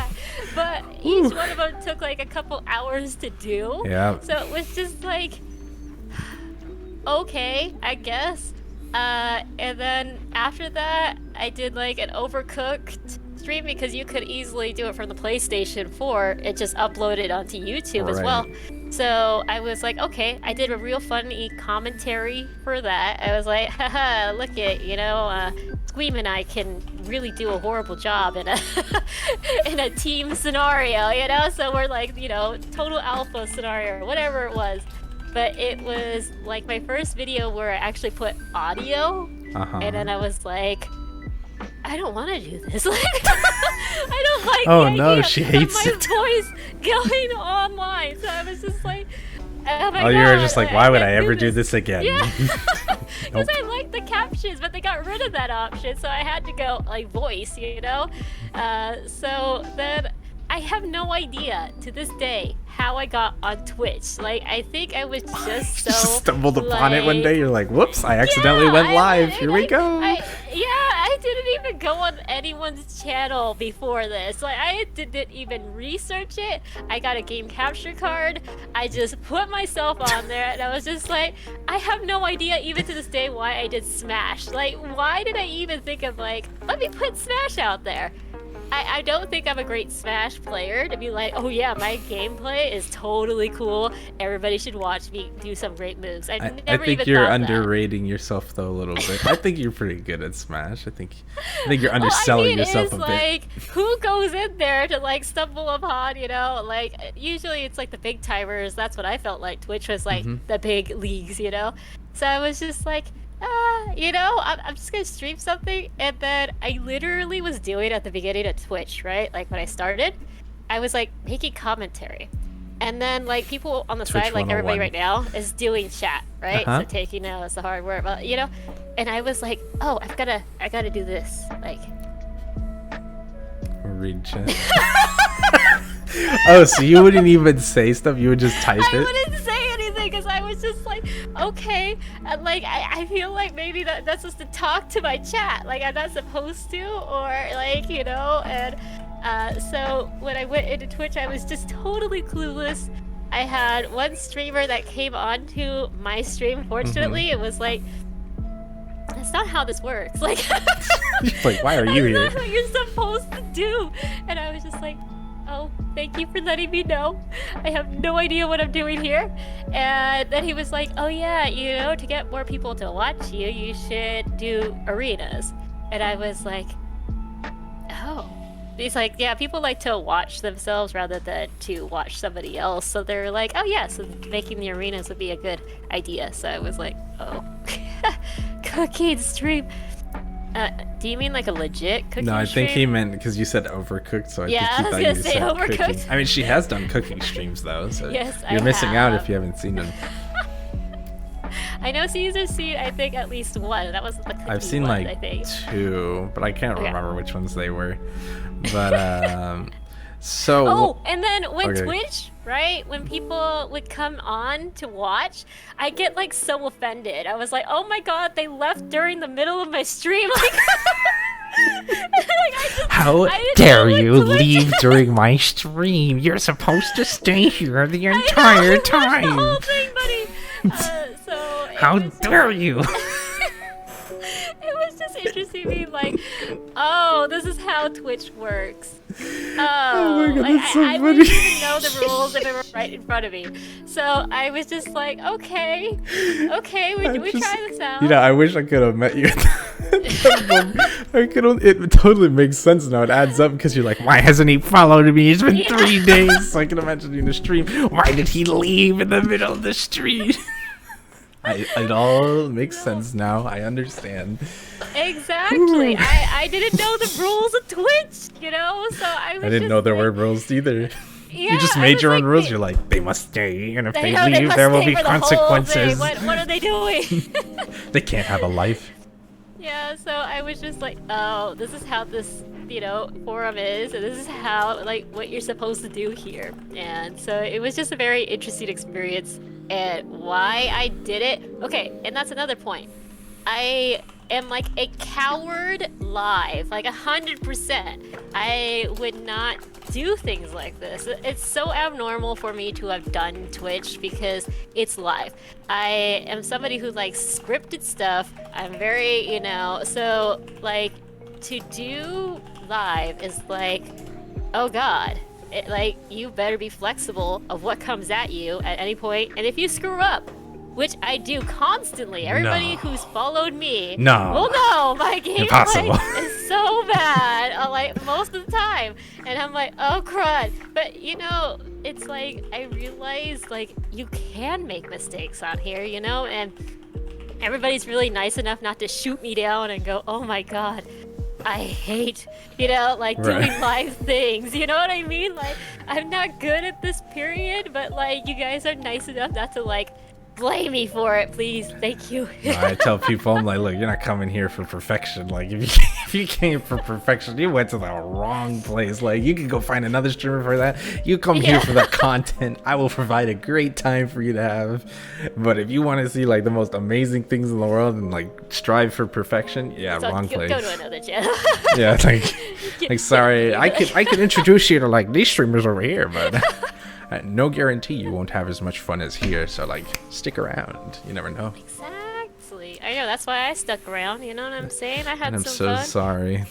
But each one of them took like a couple hours to do. Yeah. So it was just like, okay, I guess. And then after that, I did like an Overcooked stream because you could easily do it from the PlayStation 4. It just uploaded onto YouTube as well. So I was like, okay, I did a real funny commentary for that. I was like, haha, look at, you know, Squeam and I can really do a horrible job in a in a team scenario, you know? So we're like, you know, total alpha scenario or whatever it was. But it was like my first video where I actually put audio. And then I was like, I don't want to do this. Like, I don't like Oh, the no, idea she of hates my it. voice going online. So I was just like, oh my Oh, god. you were just like, why would I can't ever do this again? Yeah. Because Nope. I like the captions, but they got rid of that option, so I had to go like voice, you know? So then I have no idea to this day how I got on Twitch. Like, I think I was just so Just stumbled upon it one like- day. You're like, whoops! I accidentally went live. Here we go. I didn't even go on anyone's channel before this. Like, I didn't even research it. I got a game capture card. I just put myself on there, and I was just like, I have no idea even to this day why I did Smash. Like, why did I even think of like, let me put Smash out there? I don't think I'm a great Smash player to be like, oh yeah, my gameplay is totally cool. Everybody should watch me do some great moves. I never I think even you're thought that. underrating yourself though a little bit. I think you're pretty good at Smash. I think you're Well, underselling I mean, yourself it's a bit. like, who goes in there to like stumble upon, you know? Like, usually it's like the big timers. That's what I felt like. Twitch was like the big leagues, you know? So I was just like, you know, I'm just gonna stream something. And then I literally was doing at the beginning of Twitch, right? Like when I started, I was like making commentary. And then like people on the Twitch side, like everybody 101. right now, is doing chat, right? Uh-huh. So taking notes, the hard work, but you know. And I was like, oh, I gotta do this, like. Read chat. Oh, so you wouldn't even say stuff? You would just type I it? wouldn't say anything because I was just like, okay. And like, I feel like maybe that's just to talk to my chat. Like, I'm not supposed to, or like, you know. And so when I went into Twitch, I was just totally clueless. I had one streamer that came onto my stream. Fortunately, it was like, that's not how this works. Like, Like, why are you that's here? not what you're supposed to do. And I was just like, oh, thank you for letting me know. I have no idea what I'm doing here. And then he was like, oh yeah, you know, to get more people to watch you, you should do arenas. And I was like, oh. He's like, yeah, people like to watch themselves rather than to watch somebody else. So they're like, oh yeah, so making the arenas would be a good idea. So I was like, oh. Cooking stream. Do you mean like a legit cooking No, I think stream? he meant because you said overcooked, so I Yeah, I think was he gonna thought say you said overcooked. cooking. I mean, she has done cooking streams though, so Yes, you're I missing out have. if you haven't seen them. I know Caesar's seen, I think, at least one. That was the cookie I've seen one, like I think. 2, but I can't Okay. remember which ones they were. But so Oh, and then when Okay. Twitch, right? When people would come on to watch, I get like so offended. I was like, oh my god, they left during the middle of my stream. Like, how I didn't dare know what you Twitch- leave during my stream? You're supposed to stay here the I know, entire it was the time. whole thing, buddy. So it How was dare you? It was just interesting being like, oh, this is how Twitch works. Oh, my God, like, that's so I wouldn't funny. even know the rules if it were right in front of me. So I was just like, okay, we try this out. You know, I wish I could have met you. I could. It totally makes sense now. It adds up because you're like, why hasn't he followed me? It's been 3 days. So I can imagine you in the stream. Why did he leave in the middle of the street? It all makes sense now. I understand. Exactly. I didn't know the rules of Twitch, you know. So I was. I didn't just know there like, were rules either. Yeah, You just I made was your own like, rules. they- You're like, they must stay, and if they know they leave, must there will stay be for the whole thing. consequences. What are they doing? They can't have a life. Yeah, so I was just like, oh, this is how this, you know, forum is, and this is how, like, what you're supposed to do here. And so it was just a very interesting experience. And why I did it, okay, and that's another point. I am like a coward live, like 100%. I would not do things like this. It's so abnormal for me to have done Twitch because it's live. I am somebody who likes scripted stuff. I'm very, you know, so like to do live is like, oh god. Like, you better be flexible of what comes at you at any point. And if you screw up, which I do constantly, everybody No. who's followed me No. will know my gameplay Impossible. is so bad, like most of the time. And I'm like, oh crud. But you know, it's like I realize like you can make mistakes on here, you know, and everybody's really nice enough not to shoot me down and go, oh my god. I hate, you know, like doing live things. You know what I mean? Like, I'm not good at this period, but like, you guys are nice enough not to like blame me for it, please. Thank you. No, I tell people, I'm like, look, you're not coming here for perfection. Like, if you came for perfection, you went to the wrong place. Like, you can go find another streamer for that. You come here for that content. I will provide a great time for you to have. But if you want to see like the most amazing things in the world and like strive for perfection, yeah, so wrong place. Go to another channel. Yeah, it's like sorry, I could introduce you to like these streamers over here, but. No guarantee you won't have as much fun as here, so like stick around. You never know. Exactly. I know, that's why I stuck around, you know what I'm saying? I had and I'm some so fun. Sorry.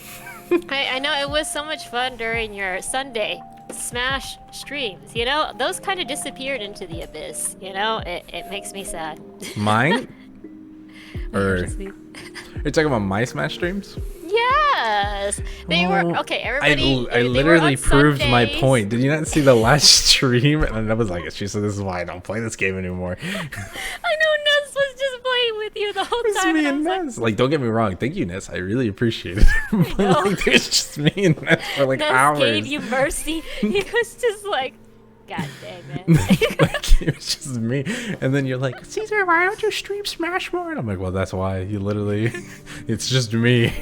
I know it was so much fun during your Sunday Smash streams, you know? Those kind of disappeared into the abyss, you know? It makes me sad. Mine? Or you're talking about my Smash streams? Yes, they were okay. Everybody, I literally proved my point. Did you not see the last stream? And I was like, Ashisa, this is why I don't play this game anymore. I know Ness was just playing with you the whole time. Me and Ness. Like, don't get me wrong. Thank you, Ness. I really appreciate it. But like, it's just me and Ness for like Ness hours. Gave you mercy. He was just like, God dang it. Like, it was just me. And then you're like, Caesar, why don't you stream Smash more? And I'm like, well, that's why. You literally, it's just me.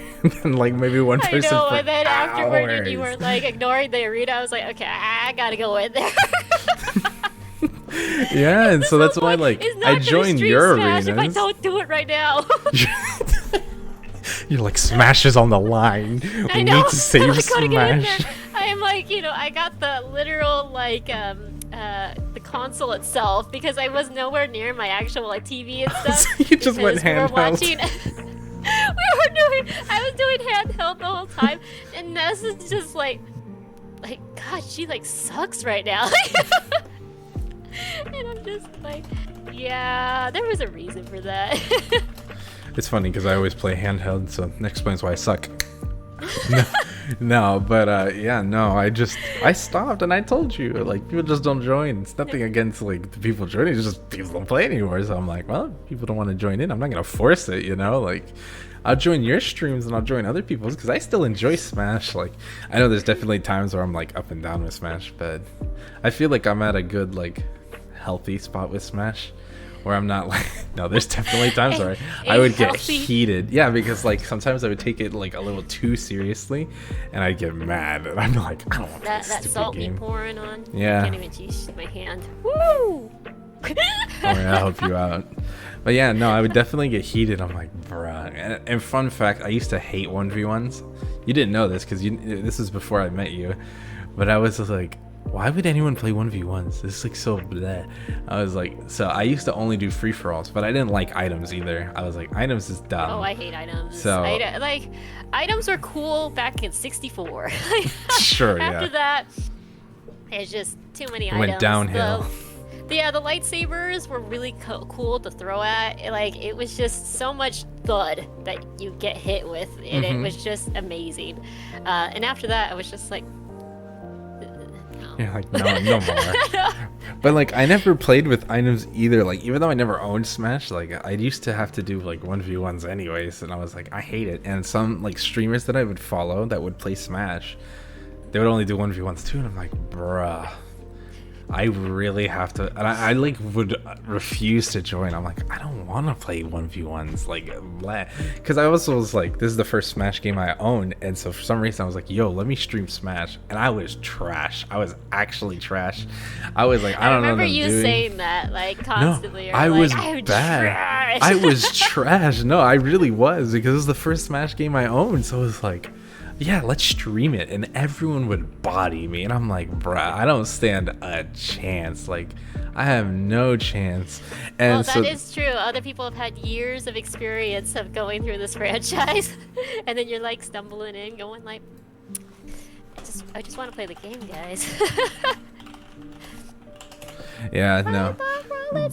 And like maybe one person. I know, for and then hours. afterward, you were like ignoring the arena. I was like, okay, I gotta go in there. Yeah, and so that's why, like, I joined your arenas. If I don't do it right now. You're like, Smash is on the line. We need to save Smash. I am like, you know, I got the literal like the console itself because I was nowhere near my actual like TV and stuff. So you just went handheld. I was doing handheld the whole time, and Ness is just like, God, she like sucks right now. And I'm just like, yeah, there was a reason for that. It's funny because I always play handheld, so that explains why I suck. No, but yeah, no, I stopped and I told you, like, people just don't join. It's nothing against like the people joining, it's just people don't play anymore. So I'm like, well, if people don't want to join in, I'm not gonna force it, you know. Like, I'll join your streams and I'll join other people's because I still enjoy Smash. Like, I know there's definitely times where I'm like up and down with Smash, but I feel like I'm at a good like healthy spot with Smash. Where I'm not like, no, there's definitely times where I would get heated. Yeah, because like sometimes I would take it like a little too seriously and I'd get mad. And I'm like, I don't want that stupid salt game. Me pouring on. Yeah. I can't even use my hand. Woo! I'll help you out. But yeah, no, I would definitely get heated. I'm like, bruh. And fun fact, I used to hate 1v1s. You didn't know this because this was before I met you. But I was just like, why would anyone play 1v1s? This is like so bleh. I was like, so I used to only do free-for-alls, but I didn't like items either. I was like, items is dumb. Oh, I hate items. So like, items were cool back in 64. Sure, After that, it's just too many items. Went downhill. The lightsabers were really cool to throw at. It was just so much thud that you get hit with, and it was just amazing. And after that, I was just like, yeah, like no more. But like I never played with items either. Like even though I never owned Smash, like I used to have to do like 1v1s anyways, and I was like, I hate it. And some like streamers that I would follow that would play Smash, they would only do 1v1s too, and I'm like, bruh, I really have to. And I like would refuse to join. I'm like, I don't want to play 1v1s, like, because I also was like, this is the first Smash game I own, and so for some reason I was like, yo, let me stream Smash, and I was trash. I was actually trash. I was like, I don't know what I'm doing. I remember you saying that like constantly. No, I was bad. Trash. I was trash. No, I really was, because it was the first Smash game I owned, so it was like, yeah, let's stream it, and everyone would body me, and I'm like, bruh, I don't stand a chance. Like, I have no chance. And well, that is true. Other people have had years of experience of going through this franchise, and then you're like stumbling in, going like, I just want to play the game, guys. Yeah, no.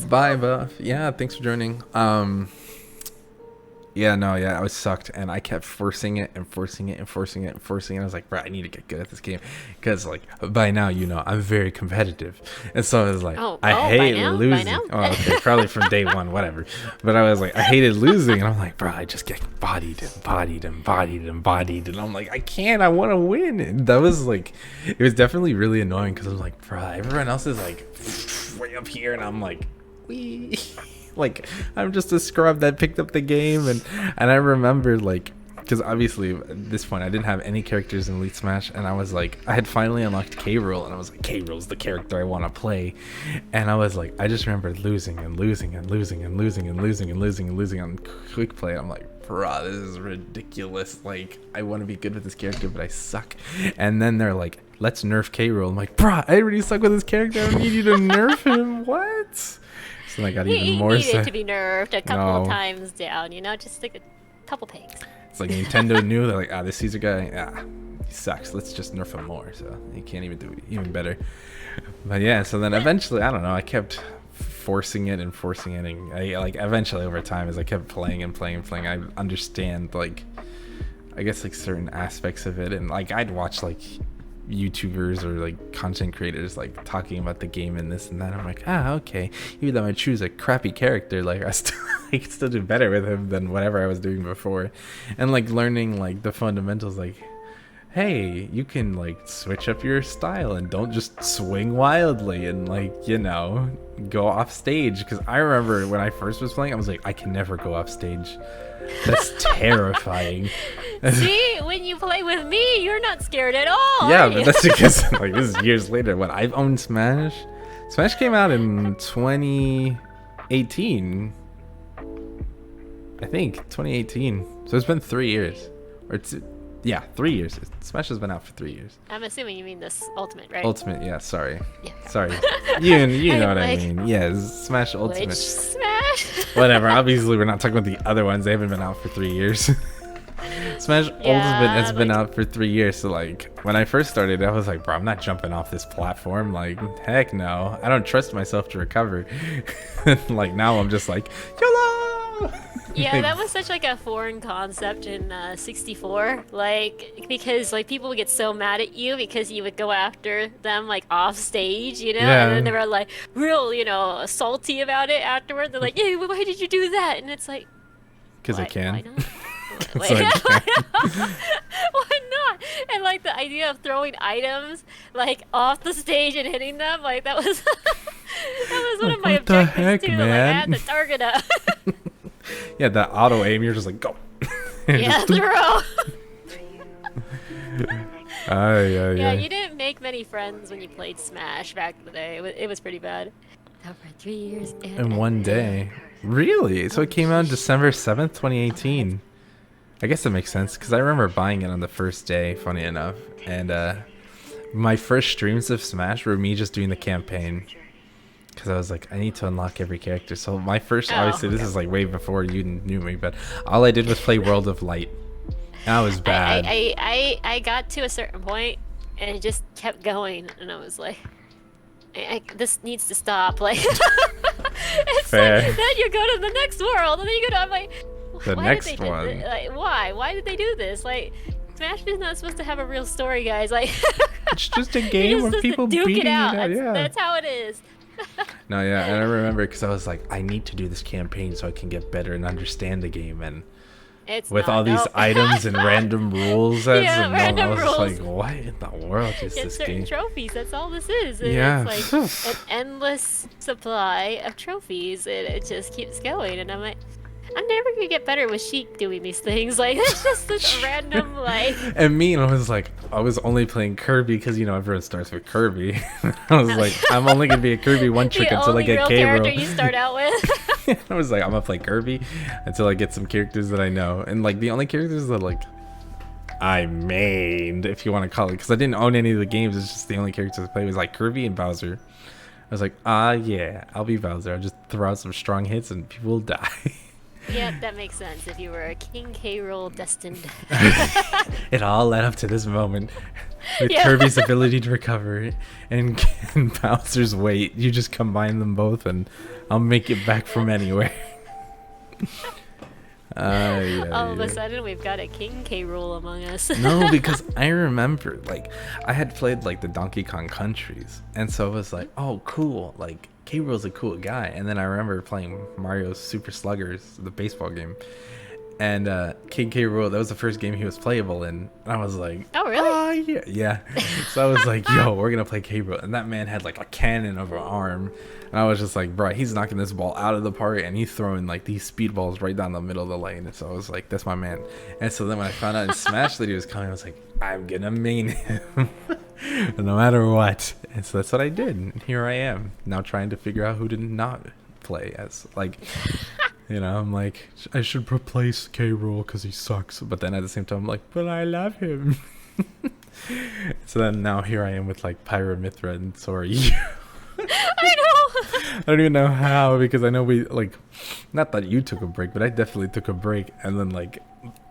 Bye, Buff. Yeah, thanks for joining. Yeah, no, yeah, I was sucked, and I kept forcing it and forcing it and forcing it and forcing it. I was like, bro, I need to get good at this game, because like by now, I'm very competitive, and so I was like, I hate losing. Oh, okay, probably from day one, whatever. But I was like, I hated losing, and I'm like, bro, I just get bodied and bodied and bodied and bodied, and I'm like, I can't, I want to win. And that was like, it was definitely really annoying, because I was like, bro, everyone else is like way up here, and I'm like, wee. Like, I'm just a scrub that picked up the game, and I remember, like, because obviously at this point I didn't have any characters in Elite Smash, and I was like, I had finally unlocked K-Rool, and I was like, K-Rool's the character I want to play, and I was like, I just remember losing and losing and losing and losing and losing and losing and losing on quick play. I'm like, bruh, this is ridiculous. Like, I want to be good with this character, but I suck. And then they're like, let's nerf K-Rool. I'm like, bruh, I already suck with this character. I don't need you to nerf him. What? So I got even more. He needed to be nerfed a couple of times down, just like a couple pegs. It's like Nintendo knew, they're like, this Caesar guy, he sucks. Let's just nerf him more, so he can't even do it even better. But yeah, so then eventually, I don't know, I kept forcing it, and I, like, eventually over time, as I kept playing and playing and playing, I understand, like, I guess, like, certain aspects of it, and like I'd watch like YouTubers or like content creators like talking about the game and this and that. I'm like, okay, even though I choose a crappy character, like I can still do better with him than whatever I was doing before. And like learning like the fundamentals, like, hey, you can like switch up your style and don't just swing wildly and like, go off stage. Because I remember when I first was playing, I was like, I can never go off stage. That's terrifying. See, when you play with me, you're not scared at all. Yeah, but that's because like this is years later. When I've owned Smash. Smash came out in 2018. I think 2018. So it's been 3 years, or 3 years. Smash has been out for 3 years. I'm assuming you mean this Ultimate, right? Ultimate, yeah. Sorry. Yeah. Sorry. You know what I mean? Yeah, Smash Ultimate. Which Smash? Whatever. Obviously, we're not talking about the other ones. They haven't been out for 3 years. Smash Ultimate has been out for 3 years. So like when I first started, I was like, bro, I'm not jumping off this platform. Like, heck no. I don't trust myself to recover. Like now I'm just like, YOLO! Yeah, that was such like a foreign concept in 64. Like, because like people would get so mad at you because you would go after them like off stage, Yeah. and then they were like real, salty about it afterward. They're like, yeah, why did you do that? And it's like, because I can. Why not? So I can. Why not? And like the idea of throwing items like off the stage and hitting them, like that was one of my What the objectives heck, too. man? Like I had to target up. Yeah, that auto aim, you're just like, go. Yeah, throw. Yeah, you didn't make many friends when you played Smash back in the day. It was pretty bad. Over 3 years in one day. Really? So it came out December 7th, 2018. I guess that makes sense, because I remember buying it on the first day, funny enough. And my first streams of Smash were me just doing the campaign. Because I was like, I need to unlock every character. So my first, obviously, this is like way before you knew me, but all I did was play World of Light. And I was bad. I got to a certain point, and it just kept going, and I was like, this needs to stop. Like, it's Fair. like, then you go to the next world, and then you go to, I'm like, the why next did they one. do this? Like, why? Why did they do this? Like, Smash is not supposed to have a real story, guys. Like, it's just a game where people beating it out. That's how it is. No, yeah, and I remember because I was like, I need to do this campaign so I can get better and understand the game, and with all these items and random rules, random I was rules. Like, what in the world is Get this certain game? trophies. That's all this is. And Yeah. it's like an endless supply of trophies, and it just keeps going. And I'm like, I'm never gonna get better with Sheik doing these things. Like, it's just this random, like. And me, I was like, I was only playing Kirby because everyone starts with Kirby. I was like, I'm only gonna be a Kirby one trick until I get K-Rool. The character you start out with. I was like, I'm gonna play Kirby until I get some characters that I know, and like the only characters that like I mained, if you want to call it, because I didn't own any of the games. It's just the only characters I played was like Kirby and Bowser. I was like, yeah, I'll be Bowser. I'll just throw out some strong hits and people will die. Yeah, that makes sense. If you were a King K-Rool destined. It all led up to this moment with Kirby's ability to recover and Bowser's weight. You just combine them both and I'll make it back from anywhere. Yeah, All of a yeah. sudden, we've got a King K. Rool among us. No, because I remember, like, I had played, like, the Donkey Kong Countries, and so it was like, oh, cool, like, K. Rool's a cool guy. And then I remember playing Mario Super Sluggers, the baseball game, and King K. Rool, that was the first game he was playable in, and I was like, Oh, really? oh, yeah, yeah. So I was like, yo, we're gonna play K. Rool, and that man had, like, a cannon of an arm, and I was just like, bro, he's knocking this ball out of the park, and he's throwing, like, these speed balls right down the middle of the lane. And so I was like, that's my man. And so then when I found out in Smash that he was coming, I was like, I'm gonna main him no matter what. And so that's what I did. And here I am now trying to figure out who to not play as. Like, you know, I'm like, I should replace K. Rool because he sucks. But then at the same time, I'm like, but I love him. So then now here I am with, like, Pyramithra, and so are you. I know. I don't even know how, because I know we, like, not that you took a break, but I definitely took a break. And then, like,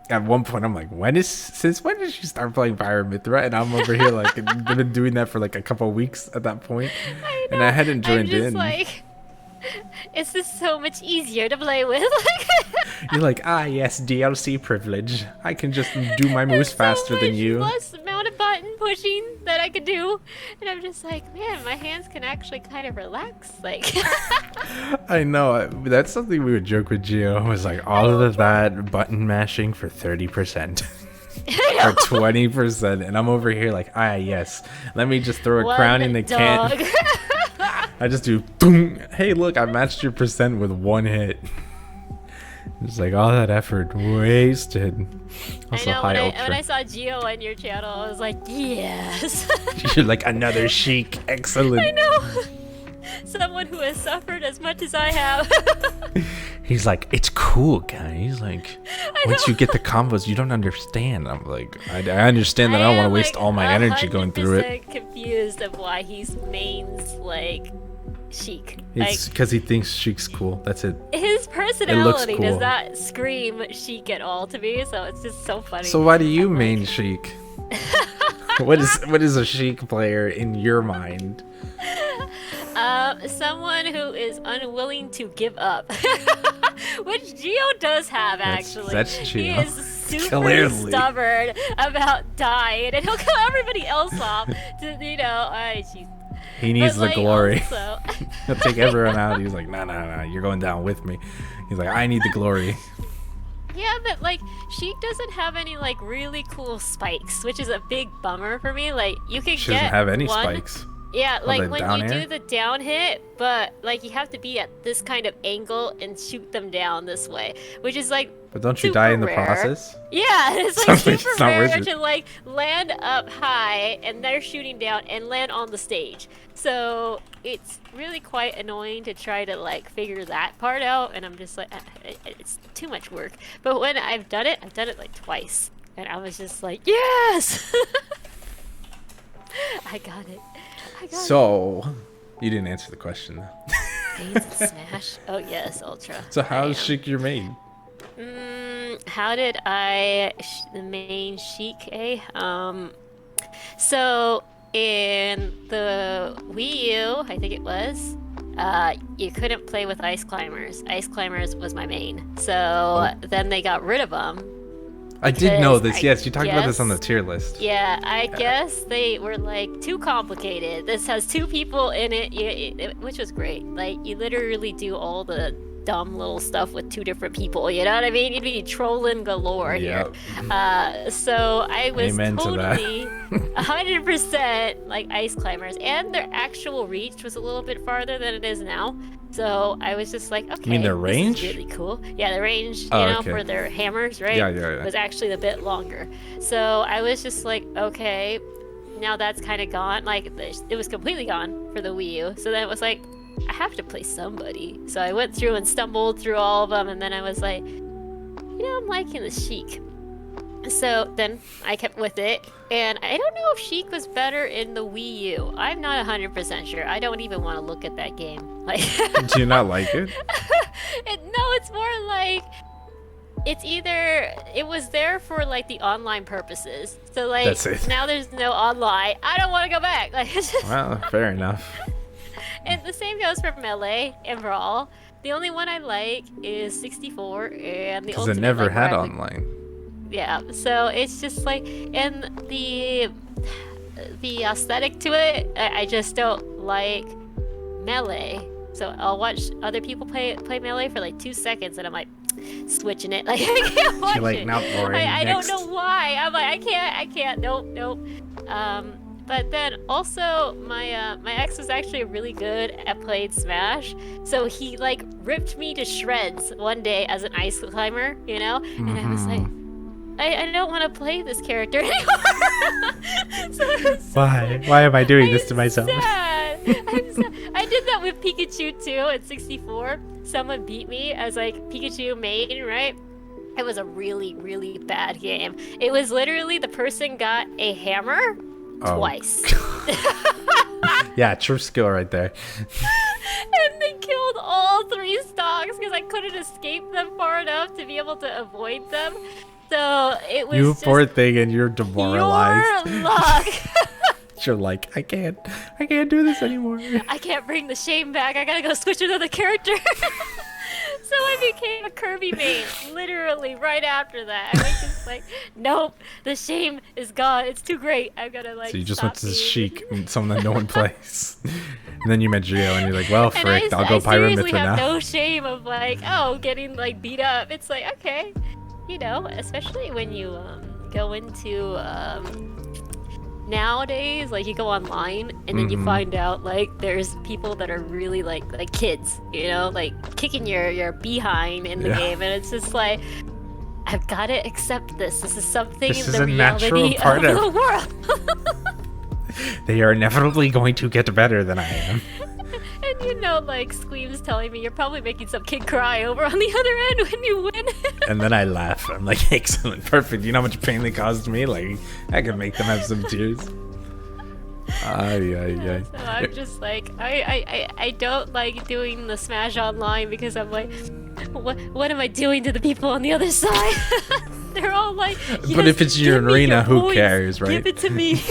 at one point I'm like, since when did she start playing Pyramithra? And I'm over here like, I've been doing that for like a couple of weeks at that point. I know. And I hadn't joined I'm just in. like, it's just so much easier to play with. You're like, yes, DLC privilege. I can just do my moves faster than you. Less amount of button pushing that I could do, and I'm just like, man, my hands can actually kind of relax. Like, I know. That's something we would joke with Gio. Was like, all of that button mashing for 30%. Or 20%. And I'm over here like, yes. Let me just throw a crown in the can. I just do, boom. Hey, look, I matched your percent with one hit. It's like all that effort wasted. Also, I know, high when I saw Gio on your channel, I was like, yes. You're like another Sheik. Excellent. I know. Someone who has suffered as much as I have. He's like, it's cool, guys. Like, once you get the combos, you don't understand. I'm like, I understand that I don't want to waste all my energy going through it. I'm confused of why he's mains like Sheik. It's because he thinks Sheik's cool. That's it. His personality cool. does not scream Sheik at all to me, so it's just so funny. So why do you main Sheik? What is a Sheik player in your mind? Someone who is unwilling to give up. Which Gio does have, actually. That's Gio. He is super Clearly. stubborn about dying, and he'll kill everybody else off. Jeez. He needs the glory. Also... He'll take everyone out. He's like, nah, you're going down with me. He's like, I need the glory. Yeah, but like, Sheik doesn't have any like really cool spikes, which is a big bummer for me. Like, you can She get doesn't have any one... spikes. Yeah, like when down you air? do the down hit, but like you have to be at this kind of angle and shoot them down this way, which is like But don't you die in the rare. process? Yeah, it's like It's super not worth rare it. to like land up high and they're shooting down and land on the stage. So it's really quite annoying to try to like figure that part out, and I'm just like, it's too much work. But when I've done it like twice, and I was just like, yes, I got it. So, you didn't answer the question though. Mains and Smash? Oh yes, Ultra. So how I is am. Sheik your main? How did I the main Sheik? So in the Wii U, I think it was, you couldn't play with Ice Climbers. Ice Climbers was my main. So then they got rid of them. I did know this. I Yes, you talked about this on the guess- tier list. Yeah, I guess they were like too complicated. This has 2 people in it, which was great. Like, you literally do all the dumb little stuff with 2 different people. You know what I mean? You'd be trolling galore here. So I was Amen to that. totally 100% like Ice Climbers, and their actual reach was a little bit farther than it is now. So I was just like, okay, You mean their this range? is really cool. Yeah, the range, Oh, okay. for their hammers, right? Yeah. Was actually a bit longer. So I was just like, okay, now that's kind of gone. Like, it was completely gone for the Wii U. So then it was like, I have to play somebody. So I went through and stumbled through all of them, and then I was like, I'm liking the Sheik. So then I kept with it, and I don't know if Sheik was better in the Wii U. I'm not 100% sure. I don't even want to look at that game. Like, Do you not like it? no, it's more like it's either it was there for like the online purposes. So like That's it. now there's no online. I don't want to go back. Like, it's just, Well, fair enough. and the same goes for Melee and Brawl. The only one I like is 64, and the Because it ultimate, never like, had where I'm, online. yeah, so it's just like, and the aesthetic to it, I just don't like melee. So I'll watch other people play melee for like 2 seconds, and I'm like switching it. Like I can't watch You're like, it. not boring. I don't Next. know why. I'm like I can't. Nope. But then also my ex was actually really good at playing Smash, so he like ripped me to shreds one day as an ice climber, you know, and I was like, I don't want to play this character anymore. So it was so Why? Why am I doing this to I'm myself? sad. I'm sad. I did that with Pikachu too at 64. Someone beat me as like Pikachu main, right? It was a really, really bad game. It was literally the person got a hammer twice. Yeah, true skill right there. And they killed all 3 stocks because I couldn't escape them far enough to be able to avoid them. So it was You just poor thing, and you're demoralized. Your luck. You're like, I can't do this anymore. I can't bring the shame back. I gotta go switch to another character. So I became a Kirby main, literally right after that. I was just like, nope, the shame is gone. It's too great. I'm gonna like. So you just stop went to being- Sheik, someone that no one plays. And then you met Gio, and you're like, well, And frick, I'll go I seriously Pyramithra have now. no shame of like, getting like beat up. It's like, okay, you know, especially when you go into nowadays, like you go online and then you find out like there's people that are really like kids, you know, like kicking your behind in the game, and it's just like, I've got to accept this. This is something This in is the a natural reality part of of- the world. They are inevitably going to get better than I am. And you know, like Squeam's telling me you're probably making some kid cry over on the other end when you win. And then I laugh. I'm like, excellent, perfect. You know how much pain they caused me? Like, I could make them have some tears. So I'm just like, I don't like doing the Smash Online because I'm like, what am I doing to the people on the other side? They're all like, But if it's your give me arena, your who points. cares, right? Give it to me.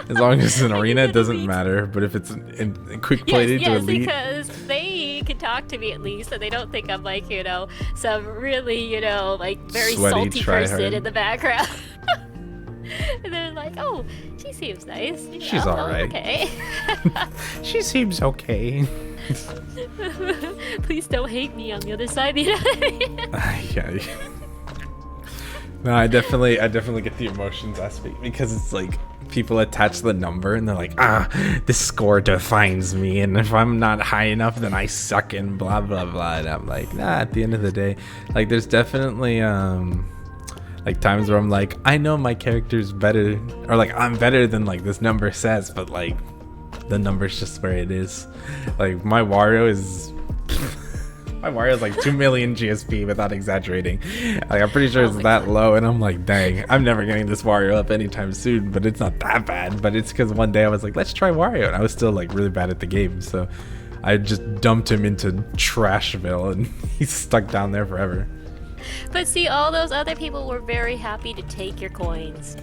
As long as it's an arena, it doesn't Elite. matter. But if it's in quick play to Yes, elite, because they can talk to me at least, and they don't think I'm like, you know, some really, you know, like very Sweaty salty person tryhard. in the background. And they're like, oh, she seems nice. You She's know, alright. Okay. she seems okay. Please don't hate me on the other side. You know? Yeah. No, I definitely get the emotions aspect, because it's like people attach the number and they're like, this score defines me, and if I'm not high enough, then I suck, and blah blah blah. And I'm like, nah. At the end of the day, like, there's definitely like times where I'm like, I know my character's better, or like I'm better than like this number says, but like the number's just where it is. Like my Wario is. My Wario's like 2 million GSP without exaggerating. Like, I'm pretty sure it's that low, and I'm like, dang, I'm never getting this Wario up anytime soon, but it's not that bad. But it's because one day I was like, let's try Wario, and I was still like really bad at the game, so I just dumped him into Trashville, and he's stuck down there forever. But see, all those other people were very happy to take your coins.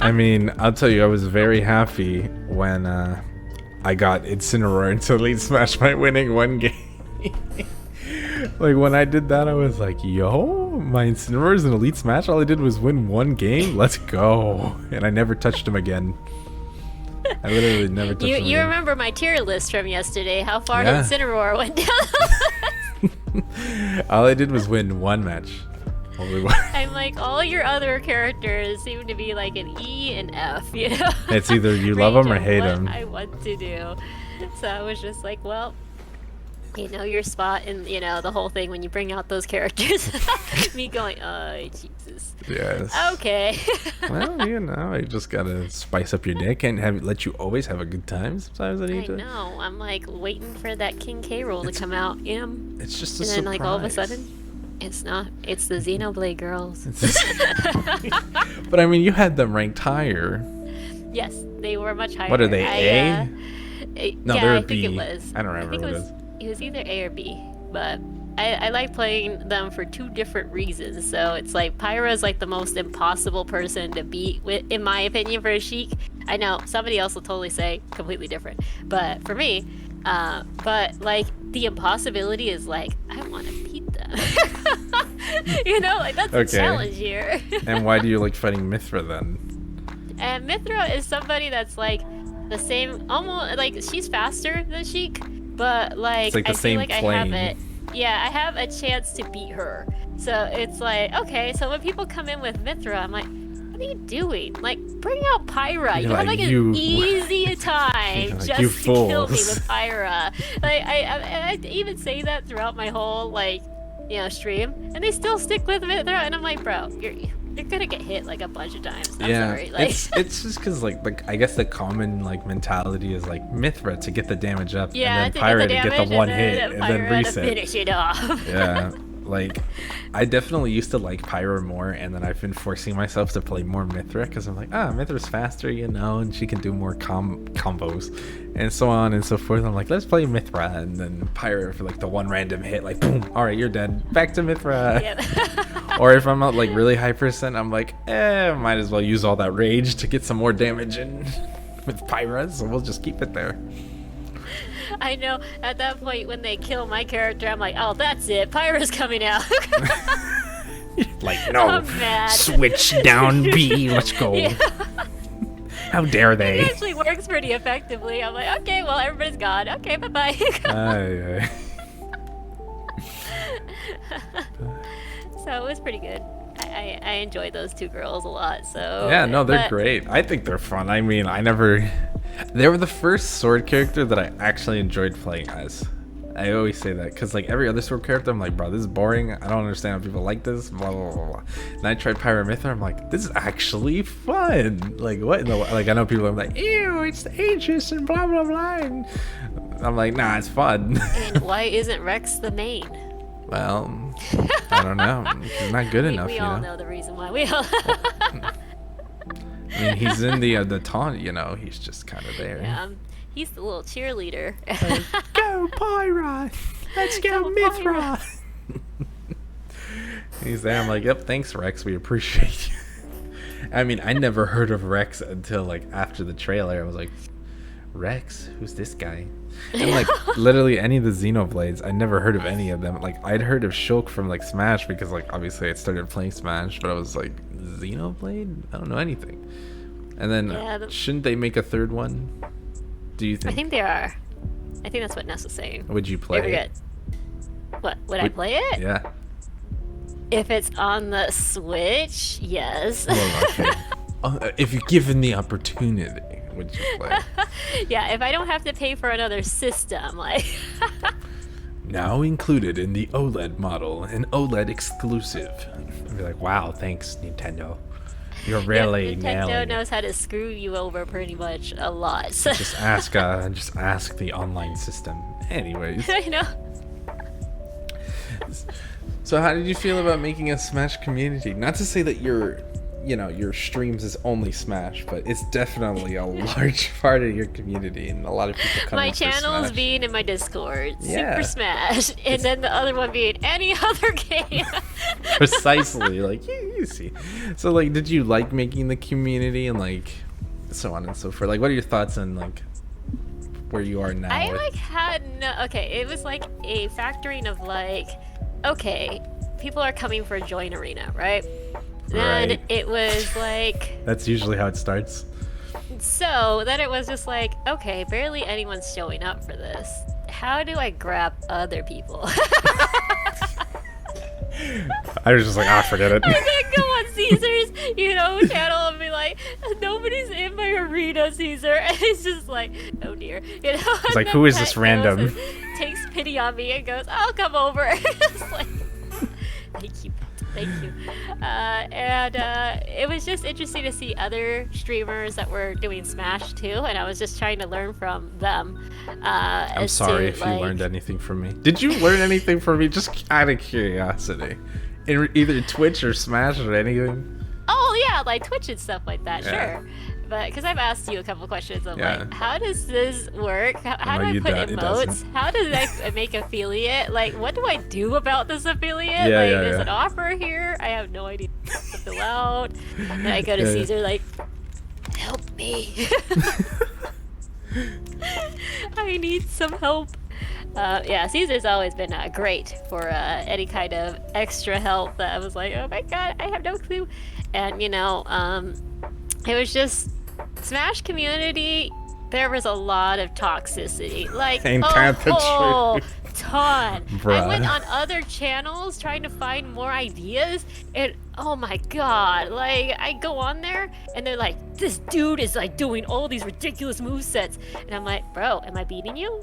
I mean, I'll tell you, I was very happy when I got Incineroar into Elite Smash by winning one game. Like, when I did that, I was like, yo, my Incineroar's in Elite Smash. All I did was win one game. Let's go. And I never touched him again. I literally never touched him You again. remember my tier list from yesterday? How far Yeah. Incineroar went down? All I did was win one match. Only one. I'm like, all your other characters seem to be like an E and F, you know? It's either you love them or Range of hate what them. I want to do. So I was just like, well, you know your spot in, you know, the whole thing when you bring out those characters. Me going, oh, Jesus. Yes. Okay. Well, you know, you just gotta spice up your day. Can't let you always have a good time. Sometimes I need I to. know. I'm like waiting for that King K roll to come out. You know? It's just a And then surprise. like all of a sudden, it's not. It's the Xenoblade girls. But I mean, you had them ranked higher. Yes, they were much higher. What are they, A? No, yeah, they're I think B. it was. I don't remember think what it was. It was either A or B, but I like playing them for 2 different reasons. So it's like Pyra's like the most impossible person to beat, in my opinion, for a Sheik. I know somebody else will totally say completely different, but for me, but like the impossibility is like I want to beat them. You know, like that's a challenge here. And why do you like fighting Mithra then? And Mithra is somebody that's like the same, almost like she's faster than Sheik, but like, it's like the I same feel like plane. I have a chance to beat her. So it's like, okay, so when people come in with Mithra, I'm like, what are you doing? Like, bring out Pyra. You have like an easy time like, just to kill me with Pyra. Like, I even say that throughout my whole like, you know, stream, and they still stick with Mithra, and I'm like, bro, you're gonna get hit like a bunch of times. I'm sorry. Like, it's just because like I guess the common like mentality is like Mithra to get the damage up, and then Pyra to get the one hit, and then reset. To finish it off. Yeah, like I definitely used to like Pyra more, and then I've been forcing myself to play more Mithra because I'm like, Mithra's faster, you know, and she can do more combos, and so on and so forth. I'm like, let's play Mithra, and then Pyra for like the one random hit, like boom, all right, you're dead. Back to Mithra. Yep. Or if I'm at like really high percent, I'm like, might as well use all that rage to get some more damage in with Pyra, so we'll just keep it there. I know, at that point when they kill my character, I'm like, oh, that's it, Pyra's coming out. Like, no, switch down B, let's go. Yeah. How dare they? It actually works pretty effectively. I'm like, okay, well, everybody's gone. Okay, bye-bye. So it was pretty good. I enjoyed those two girls a lot. So yeah, no, they're great. I think they're fun. I mean, they were the first sword character that I actually enjoyed playing as. I always say that because like every other sword character, I'm like, bro, this is boring. I don't understand how people like this. Blah blah blah blah. And I tried Pyra Mithra. I'm like, this is actually fun. Like what? In the, like I know people are like, ew, it's the ages and blah blah blah. And I'm like, nah, it's fun. And why isn't Rex the main? Well, I don't know. He's not good enough. We all know the reason why. We all. I mean, he's in the taunt. You know, he's just kind of there. Yeah, he's the little cheerleader. Like, go Pyra! Let's go Mithra! He's there. I'm like, yep, thanks Rex. We appreciate you. I mean, I never heard of Rex until like after the trailer. I was like, Rex? Who's this guy? And like literally any of the Xenoblades, I never heard of any of them. Like I'd heard of Shulk from like Smash because like obviously I started playing Smash, but I was like, Xenoblade? I don't know anything. And then shouldn't they make a third one? Do you think? I think they are. I think that's what Ness was saying. Would you play it? What? Would I play it? Yeah. If it's on the Switch, yes. Well, okay. If you're given the opportunity, would you play? Yeah, if I don't have to pay for another system, like. Now included in the OLED model, an OLED exclusive. I'd be like, wow, thanks, Nintendo. You're really nailing Nintendo it. knows how to screw you over pretty much a lot. So. Just ask the online system. Anyways. I know. So how did you feel about making a Smash community? Not to say that your streams is only Smash, but it's definitely a large part of your community, and a lot of people come. My channels being in my Discord, Super Smash, and then the other one being any other game. Precisely, like you see. So like, did you like making the community and like so on and so forth? Like, what are your thoughts on like where you are now? I like had no. Okay, it was like a factoring of like, okay, people are coming for Join Arena, right? Then it was like... That's usually how it starts. So then it was just like, okay, barely anyone's showing up for this. How do I grab other people? I was just like, forget it. I can't go on Caesar's, channel and be like, nobody's in my arena, Caesar. And it's just like, oh dear. It's like, who is this random? Takes pity on me and goes, I'll come over. It's like, Thank you. It was just interesting to see other streamers that were doing Smash too, and I was just trying to learn from them. I'm sorry if you learned anything from me. Did you learn anything from me? Just out of curiosity. In either Twitch or Smash or anything? Oh yeah, like Twitch and stuff like that, sure. But because I've asked you a couple questions of like, how does this work? How do I put emotes? How does I make affiliate? Like, what do I do about this affiliate? There's an offer here. I have no idea what to fill out. And I go to Caesar like, help me. I need some help. Yeah, Caesar's always been great for any kind of extra help that I was like, oh my god, I have no clue. And, you know, it was just Smash community, there was a lot of toxicity. Like, Ain't that the truth? Ton. Bruh. I went on other channels trying to find more ideas, and oh my god, like I go on there and they're like, this dude is like doing all these ridiculous movesets, and I'm like, bro, am I beating you?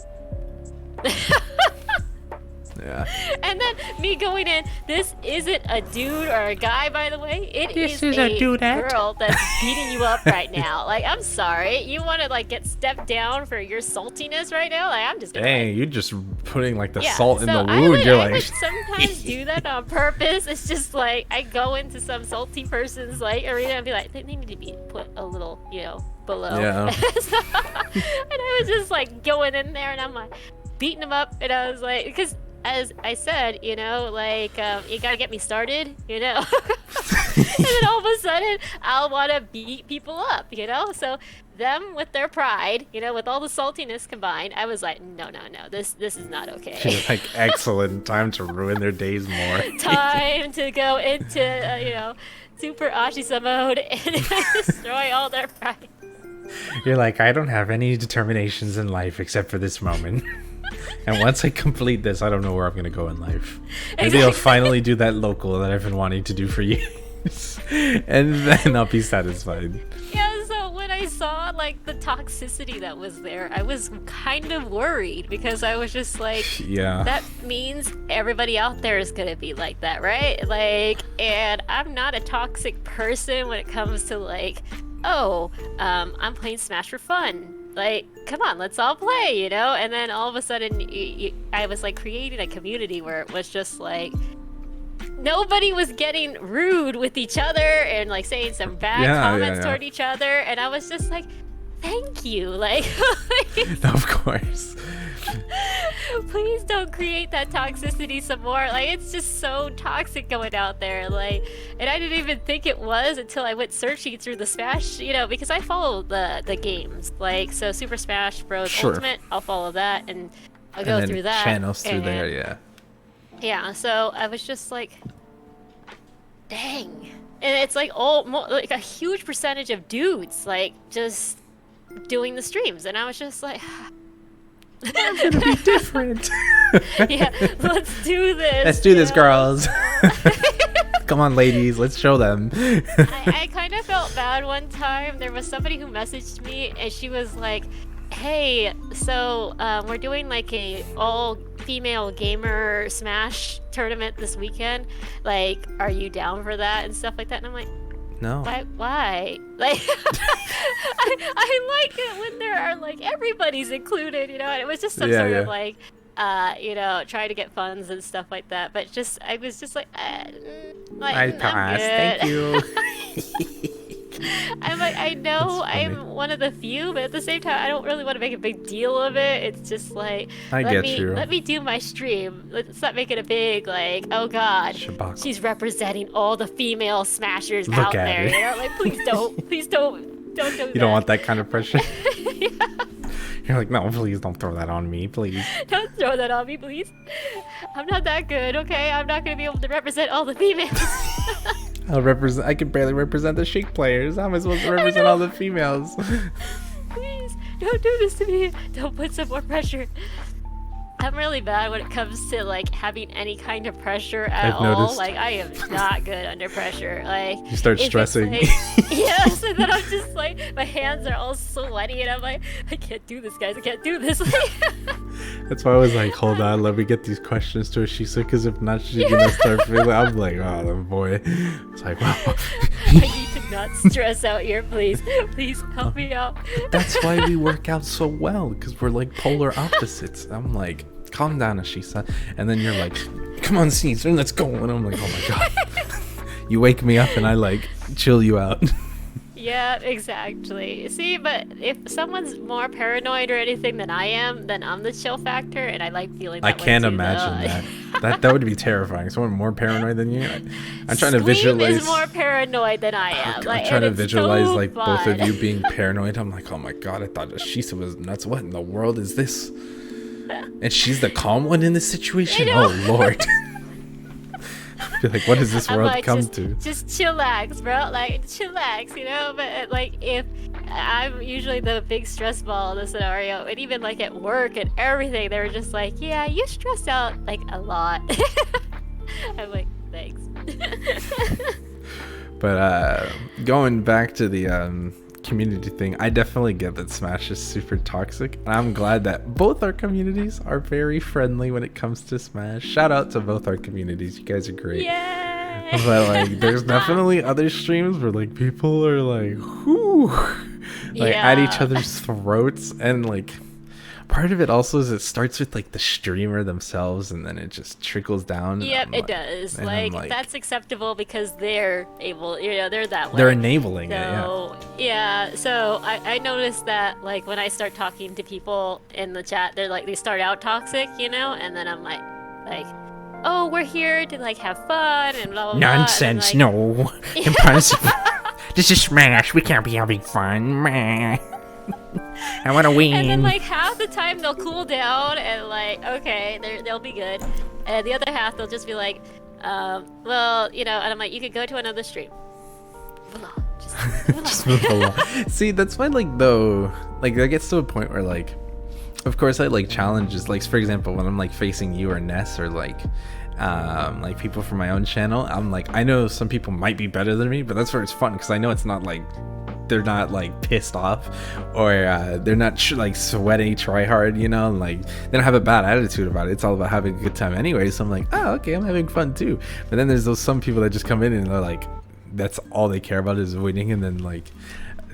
Yeah. And then me going in, this isn't a dude or a guy, by the way. This is a dudette. girl that's beating you up right now. Like, I'm sorry. You want to, like, get stepped down for your saltiness right now? Like, I'm just gonna... Dang, you're just putting like the Yeah, salt in so the wound. You're I would like, sometimes do that on purpose. It's just like, I go into some salty person's, like, arena and be like, they need to be put a little, you know, below. Yeah. And I was just, like, going in there and I'm like, beating them up. And I was like, because... as I said, you know, like, you gotta get me started, you know? And then all of a sudden, I'll want to beat people up, you know? So, them with their pride, you know, with all the saltiness combined, I was like, no, this is not okay. she's like, excellent. Time to ruin their days more. Time to go into, you know, super Ashisa mode and destroy all their pride. You're like, I don't have any determinations in life except for this moment. And once I complete this, I don't know where I'm going to go in life. Maybe I'll finally do that local that I've been wanting to do for years. And then I'll be satisfied. Yeah, so when I saw, like, the toxicity that was there, I was kind of worried because I was just like, Yeah. that means everybody out there is going to be like that, right? Like, and I'm not a toxic person when it comes to, like, oh, I'm playing Smash for fun. Like, come on, let's all play, you know? And then all of a sudden, I was, like, creating a community where it was just, like, nobody was getting rude with each other and, like, saying some bad comments toward each other. And I was just like, thank you. Like, Of course. please don't create that toxicity some more. Like, it's just so toxic going out there. Like, and I didn't even think it was until I went searching through the Smash, you know, because I follow the games. Like, so Super Smash Bros. Ultimate, I'll follow that, and I'll go through that. Channels through there, yeah. Yeah, so I was just like, dang. And it's like like a huge percentage of dudes, like, just doing the streams. And I was just like, I'm gonna be different. yeah, let's do this. Let's do this, know? girls. Come on, ladies, let's show them. I kind of felt bad one time. There was somebody who messaged me, and she was like, hey, so we're doing like a all-female gamer Smash tournament this weekend. Like, are you down for that and stuff like that? And I'm like, No. Why? Like, I like it when there are, like, everybody's included, you know, and it was just some sort of, like, you know, trying to get funds and stuff like that, but just, I was just like, I passed, thank you. I'm like, I know I'm one of the few, but at the same time, I don't really want to make a big deal of it. It's just like, let me do my stream. Let's not make it a big, like, oh god, she's representing all the female smashers out there. You know, like, please don't do that. You don't want that kind of pressure. Yeah. You're like, no, please don't throw that on me, please. Don't throw that on me, please. I'm not that good, okay? I'm not gonna be able to represent all the females. I can barely represent the Shake players. How am I supposed to represent all the females? Please, don't do this to me. Don't put some more pressure. I'm really bad when it comes to, like, having any kind of pressure at all. Noticed. Like, I am not good under pressure. Like, You start stressing. Like, yes, and then I'm just like, my hands are all sweaty, and I'm like, I can't do this, guys. I can't do this. That's why I was like, hold on, let me get these questions to Ashisa, because if not, she's gonna start feeling. I'm like, oh boy. It's like, wow. I need to not stress out here, please. Please help me out. That's why we work out so well, because we're like polar opposites. I'm like, calm down, Ashisa. And then you're like, come on, Caesar, let's go. And I'm like, oh my god. You wake me up and I like chill you out. Yeah, exactly. See, but if someone's more paranoid or anything than I am, then I'm the chill factor, and I like feeling that I way can't too, imagine though. that. That would be terrifying. Someone more paranoid than you. I'm trying to Scream visualize. is more paranoid than I am. I'm Like, trying to and it's visualize so like both of fun. you being paranoid. I'm like, oh my god, I thought Ashisa was nuts. What in the world is this? And she's the calm one in this situation. Oh lord. I feel like, what does this world like, come to? Just chillax, bro. Like, chillax, you know? But, like, if I'm usually the big stress ball in the scenario, and even, like, at work and everything, they were just like, yeah, you stress out, like, a lot. I'm like, thanks. But, going back to the, community thing, I definitely get that Smash is super toxic, and I'm glad that both our communities are very friendly when it comes to Smash. Shout out to both our communities, you guys are great. Yay! But like there's definitely other streams where like people are like whoo, like at each other's throats, and like part of it also is it starts with like the streamer themselves and then it just trickles down. Yep, it does. Like that's acceptable because they're able, you know, they're that way. They're enabling so, it, yeah. So I noticed that like when I start talking to people in the chat, they're like, they start out toxic, you know, and then I'm like, oh, we're here to like have fun and blah blah blah. Nonsense, like, no. Impossible. This is Smash, we can't be having fun. Meh. I want to win. And then like half the time they'll cool down and like, okay, they'll be good. And the other half they'll just be like, well, you know, and I'm like, you could go to another stream. Just move along. See, that's why like though, like that gets to a point where like, of course I like challenges, like for example when I'm like facing you or Ness or like people from my own channel, I'm like, I know some people might be better than me, but that's where it's fun because I know it's not like they're not like pissed off or they're not like sweaty try hard, you know, like they don't have a bad attitude about it. It's all about having a good time anyway. So I'm like, oh okay, I'm having fun too. But then there's those some people that just come in and they're like, that's all they care about is winning, and then like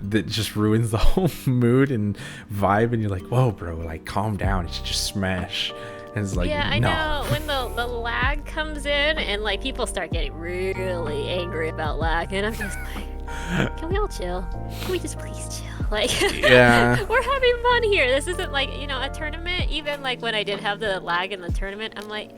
that just ruins the whole mood and vibe, and you're like, whoa bro, like calm down, it's just Smash. And it's like, yeah, I no. know when the lag comes in and like people start getting really angry about lag, and I'm just like, can we all chill? Can we just please chill? Like, yeah, we're having fun here. This isn't like, you know, a tournament. Even like when I did have the lag in the tournament, I'm like,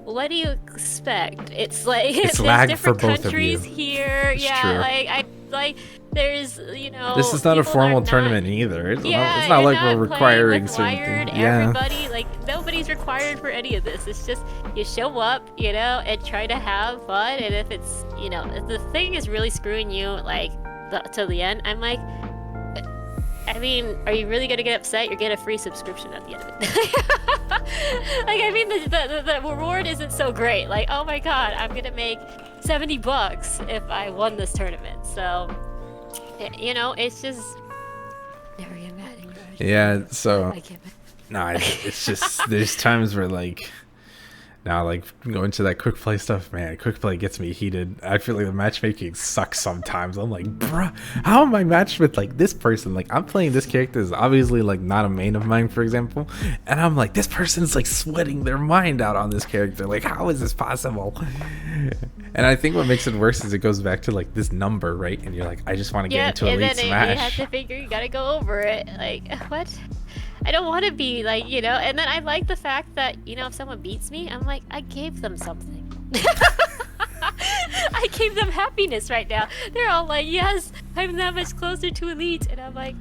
what do you expect? It's like it's there's lag different for both countries of you. here. It's yeah, true. like I like there's, you know, this is not a formal not, tournament either. It's yeah, not like not we're requiring with certain wired, things. Yeah. everybody, like nobody's required for any of this. It's just you show up, you know, and try to have fun. And if it's, you know, if the thing is really screwing you like to the end, I'm like, I mean, are you really gonna get upset? You get a free subscription at the end of it. Like, I mean, the reward isn't so great. Like, oh my god, I'm gonna make $70 if I won this tournament. So, you know, it's just never get mad anymore. Yeah. So, I can't. no, it's just there's times where like. Now, like, going to that quick play stuff, man, quick play gets me heated. I feel like the matchmaking sucks sometimes. I'm like, bruh, how am I matched with, like, this person? Like, I'm playing this character is obviously, like, not a main of mine, for example. And I'm like, this person's, like, sweating their mind out on this character. Like, how is this possible? And I think what makes it worse is it goes back to, like, this number, right? And you're like, I just want to get into Elite Smash. You have to figure you gotta go over it. Like, what? I don't want to be like, you know, and then I like the fact that, you know, if someone beats me, I'm like, I gave them something. I gave them happiness right now. They're all like, yes, I'm that much closer to Elite. And I'm like...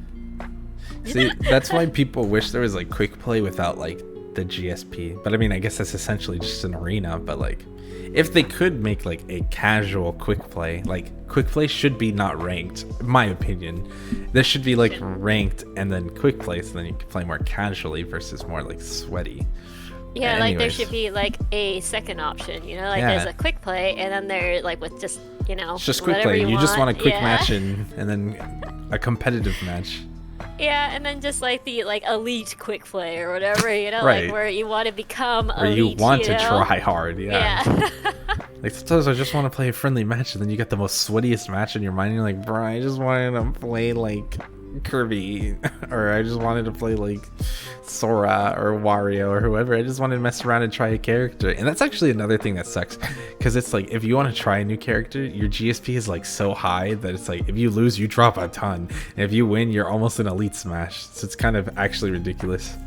See, that's why people wish there was like quick play without like the GSP. But I mean, I guess that's essentially just an arena. But like, if they could make like a casual quick play, like quick play should be not ranked, in my opinion. This should be like ranked and then quick play, so then you can play more casually versus more like sweaty. Yeah, like there should be like a second option, you know, like there's a quick play and then there like with just, you know, it's just quick play. You just want a quick match and then a competitive match. Yeah, and then just like the like elite quick play or whatever, you know, right. like where you want to become elite, where you want to know? try hard, yeah. Like sometimes I just want to play a friendly match, and then you get the most sweatiest match in your mind. And you're like, bro, I just wanted to play like Kirby, or I just wanted to play like Sora or Wario or whoever. I just wanted to mess around and try a character. And that's actually another thing that sucks, because it's like if you want to try a new character, your GSP is like so high that it's like if you lose, you drop a ton, and if you win, you're almost an Elite Smash. So it's kind of actually ridiculous.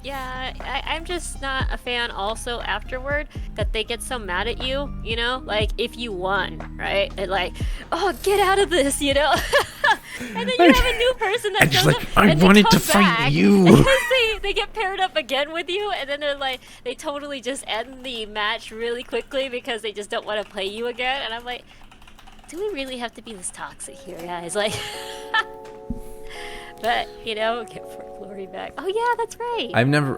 Yeah, I'm just not a fan also afterward that they get so mad at you, you know? Like, if you won, right? And like, oh, get out of this, you know? And then you have a new person that shows up I and they wanted come to fight back you. because they get paired up again with you, and then they're like, they totally just end the match really quickly because they just don't want to play you again. And I'm like, do we really have to be this toxic here, guys? Like... But, you know, get for Glory back. Oh, yeah, that's right.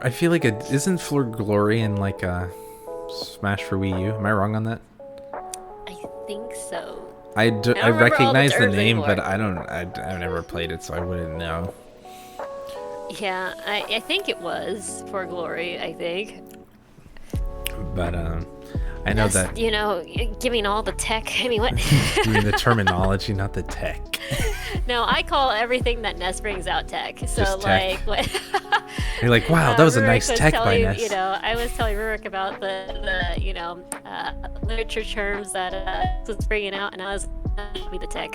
I feel like isn't Floor Glory in like Smash for Wii U? Am I wrong on that? I think so. I recognize the name, anymore. but I've never played it, so I wouldn't know. Yeah, I think it was for Glory, I think. But, I know that... You know, giving all the tech. I mean, what? You mean the terminology, not the tech. No, I call everything that Ness brings out tech. So, Just tech. like, what? You're like, wow, that was a Rurik nice tech by Ness. You know, I was telling Rurik about the you know, literature terms that was bringing out, and I was be the tech.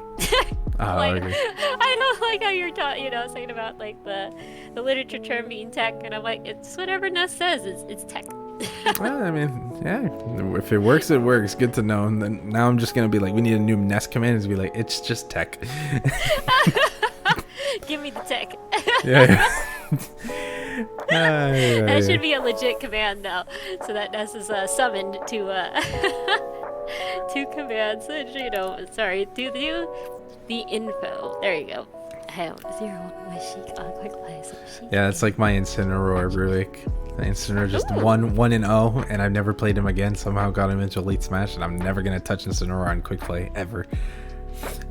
Like, okay. I don't like how you're saying about like the literature term being tech, and I'm like, it's whatever Ness says. It's tech. Well, I mean, yeah, if it works, it works. Good to know. And then now I'm just gonna be like, we need a new Ness command. Is be like, it's just tech. Give me the tech. Yeah. That should be a legit command now, so that Ness is summoned to two commands. You know, sorry, do the info. There you go. I have 0 with Sheik on quick plays. Yeah, it's like my Incineroar Rurik. Incineroar just 1-0, and I've never played him again. Somehow got him into Elite Smash, and I'm never gonna touch Incineroar on quick play ever.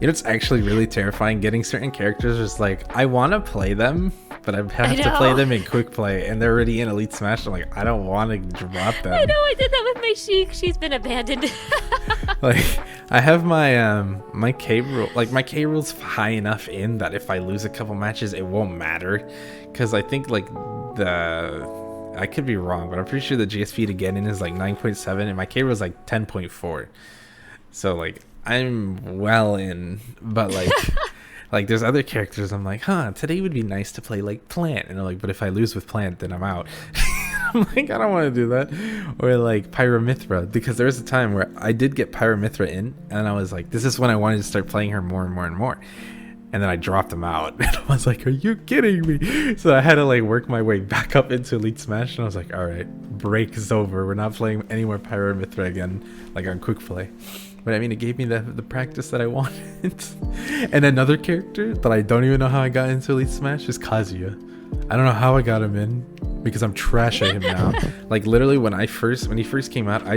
You know, it's actually really terrifying getting certain characters. Just like, I want to play them, but I have to play them in quick play, and they're already in Elite Smash. I'm like, I don't want to drop them. I know, I did that with my Sheik. She's been abandoned. Like, I have my my K rule. Like, my K rule's high enough in that if I lose a couple matches, it won't matter. Because I think like I could be wrong, but I'm pretty sure the GSP to get in is like 9.7, and my K rule is like 10.4. So like, I'm well in, but like like there's other characters I'm like, today would be nice to play like Plant, and they're like, but if I lose with Plant, then I'm out. I'm like, I don't want to do that. Or like Pyramithra, because there was a time where I did get Pyramithra in, and I was like, this is when I wanted to start playing her more and more and more, and then I dropped them out, and I was like, are you kidding me? So I had to like work my way back up into Elite Smash, and I was like, all right, break is over, we're not playing any more Pyramithra again, like on quick play. But I mean, it gave me the practice that I wanted. And another character that I don't even know how I got into Elite Smash is Kazuya. I don't know how I got him in, because I'm trash at him now. Like, literally when he first came out, I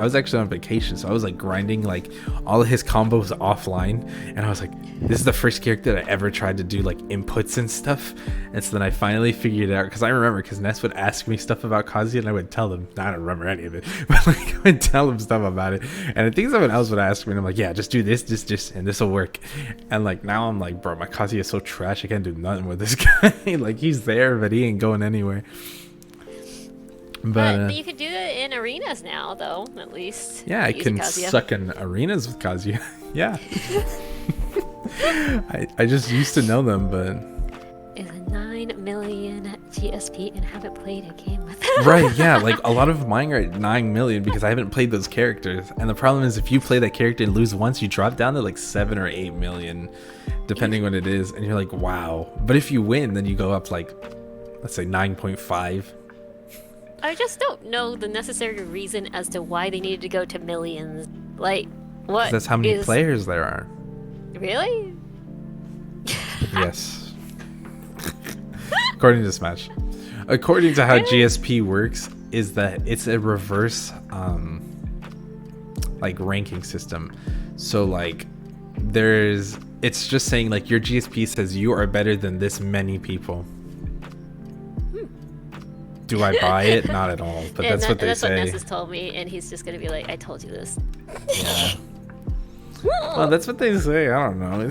was actually on vacation, so I was like grinding like all of his combos offline, and I was like, this is the first character that I ever tried to do like inputs and stuff. And so then I finally figured it out, because I remember, because Ness would ask me stuff about Kazuya, and I would tell them. I don't remember any of it, but like I would tell him stuff about it, and I think someone else would ask me, and I'm like, yeah, just do this, and this will work. And like now I'm like, bro, my Kazuya is so trash, I can't do nothing with this guy. Like, he's there, but he ain't going anywhere. But you could do it in arenas now, though, at least. Yeah, I can suck in arenas with Kazuya. Yeah. I just used to know them, but... Is a 9 million GSP and haven't played a game with them. Right, yeah, like a lot of mine are at 9 million because I haven't played those characters. And the problem is, if you play that character and lose once, you drop down to like 7 or 8 million, depending what it is. And you're like, wow. But if you win, then you go up like, let's say 9.5. I just don't know the necessary reason as to why they needed to go to millions. Like, what? That's how many players there are. Really? Yes. According to Smash. According to how GSP works, is that it's a reverse like ranking system. So like it's just saying like your GSP says you are better than this many people. Do I buy it? Not at all, but that's what they say. That's what Ness has told me, and he's just gonna be like, I told you this. Yeah. Well, that's what they say. I don't know.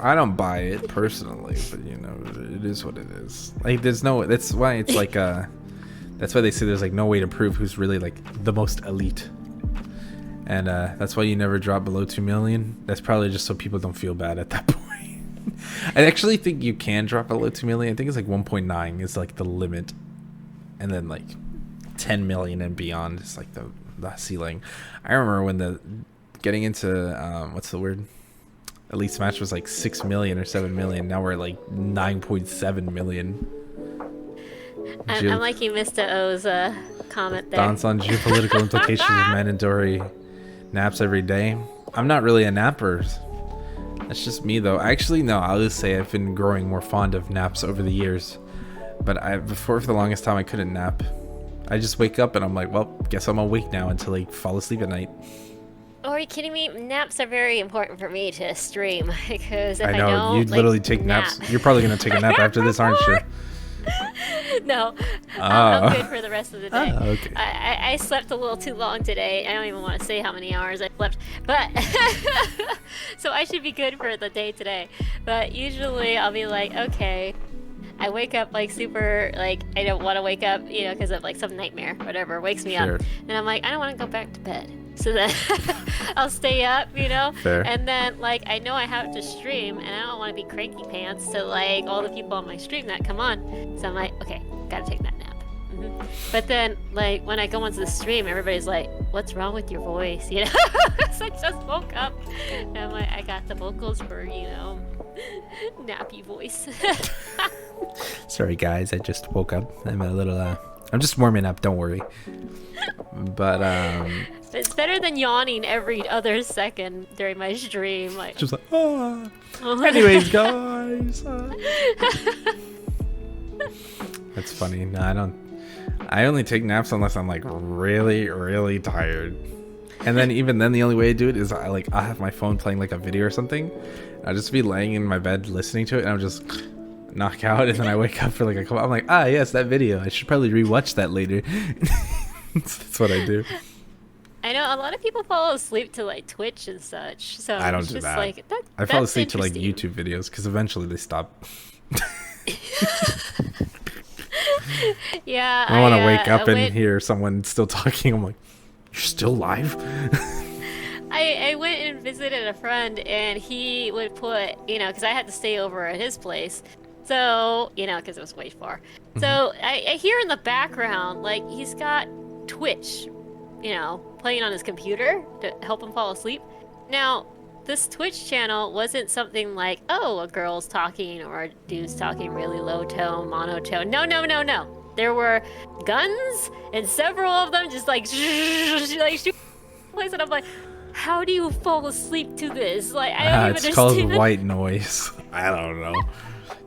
I don't buy it personally, but you know, it is what it is. Like, that's why it's like that's why they say there's like no way to prove who's really like the most elite. And that's why you never drop below 2 million. That's probably just so people don't feel bad at that point. I actually think you can drop below 2 million. I think it's like 1.9 is like the limit, and then like 10 million and beyond is like the ceiling. I remember when the getting into what's the word? Elite Smash was like 6 million or 7 million. Now we're at like 9.7 million. I'm liking Mr. O's comment there. Thoughts on geopolitical implications of mandatory naps every day. I'm not really a napper. That's just me though. Actually, no, I'll just say I've been growing more fond of naps over the years. But before, for the longest time, I couldn't nap. I just wake up and I'm like, well, guess I'm awake now until I fall asleep at night. Oh, are you kidding me? Naps are very important for me to stream because if I know, don't, you literally take naps. You're probably gonna take a nap after this, aren't you? No, I'm good for the rest of the day. Okay. I slept a little too long today. I don't even want to say how many hours I slept, but so I should be good for the day today. But usually I'll be like, okay, I wake up like super, like I don't want to wake up, you know, because of like some nightmare, whatever, wakes me up, and I'm like, I don't want to go back to bed. So then I'll stay up, you know, and then like I know I have to stream, and I don't want to be cranky pants to like all the people on my stream that come on. So I'm like, okay, gotta take that nap. But then like when I go onto the stream, everybody's like, "What's wrong with your voice?" You know, because I just woke up, and I'm like, I got the vocals for nappy voice. Sorry guys, I just woke up. I'm a little I'm just warming up, don't worry. But it's better than yawning every other second during my stream. Like just like, oh. Anyways, guys. That's funny. No, I only take naps unless I'm like really, really tired. And then even then, the only way I do it is I have my phone playing like a video or something. I'll just be laying in my bed listening to it, and I'll just knock out, and then I wake up for like a couple. I'm like, yes, that video. I should probably rewatch that later. That's what I do. I know a lot of people fall asleep to like Twitch and such. So I don't it's do just that. Like, I fall asleep to like YouTube videos because eventually they stop. Yeah, I want to wake up and hear someone still talking. I'm like, you're still live? I went and visited a friend, and he would put, you know, because I had to stay over at his place. So, you know, because it was way far. So I hear in the background, like, he's got Twitch, you know, playing on his computer to help him fall asleep. Now, this Twitch channel wasn't something like, oh, a girl's talking or a dude's talking really low tone, monotone. No. There were guns and several of them just like shoot place, and I'm like, how do you fall asleep to this? Like, I don't even it's understand. called white noise. I don't know.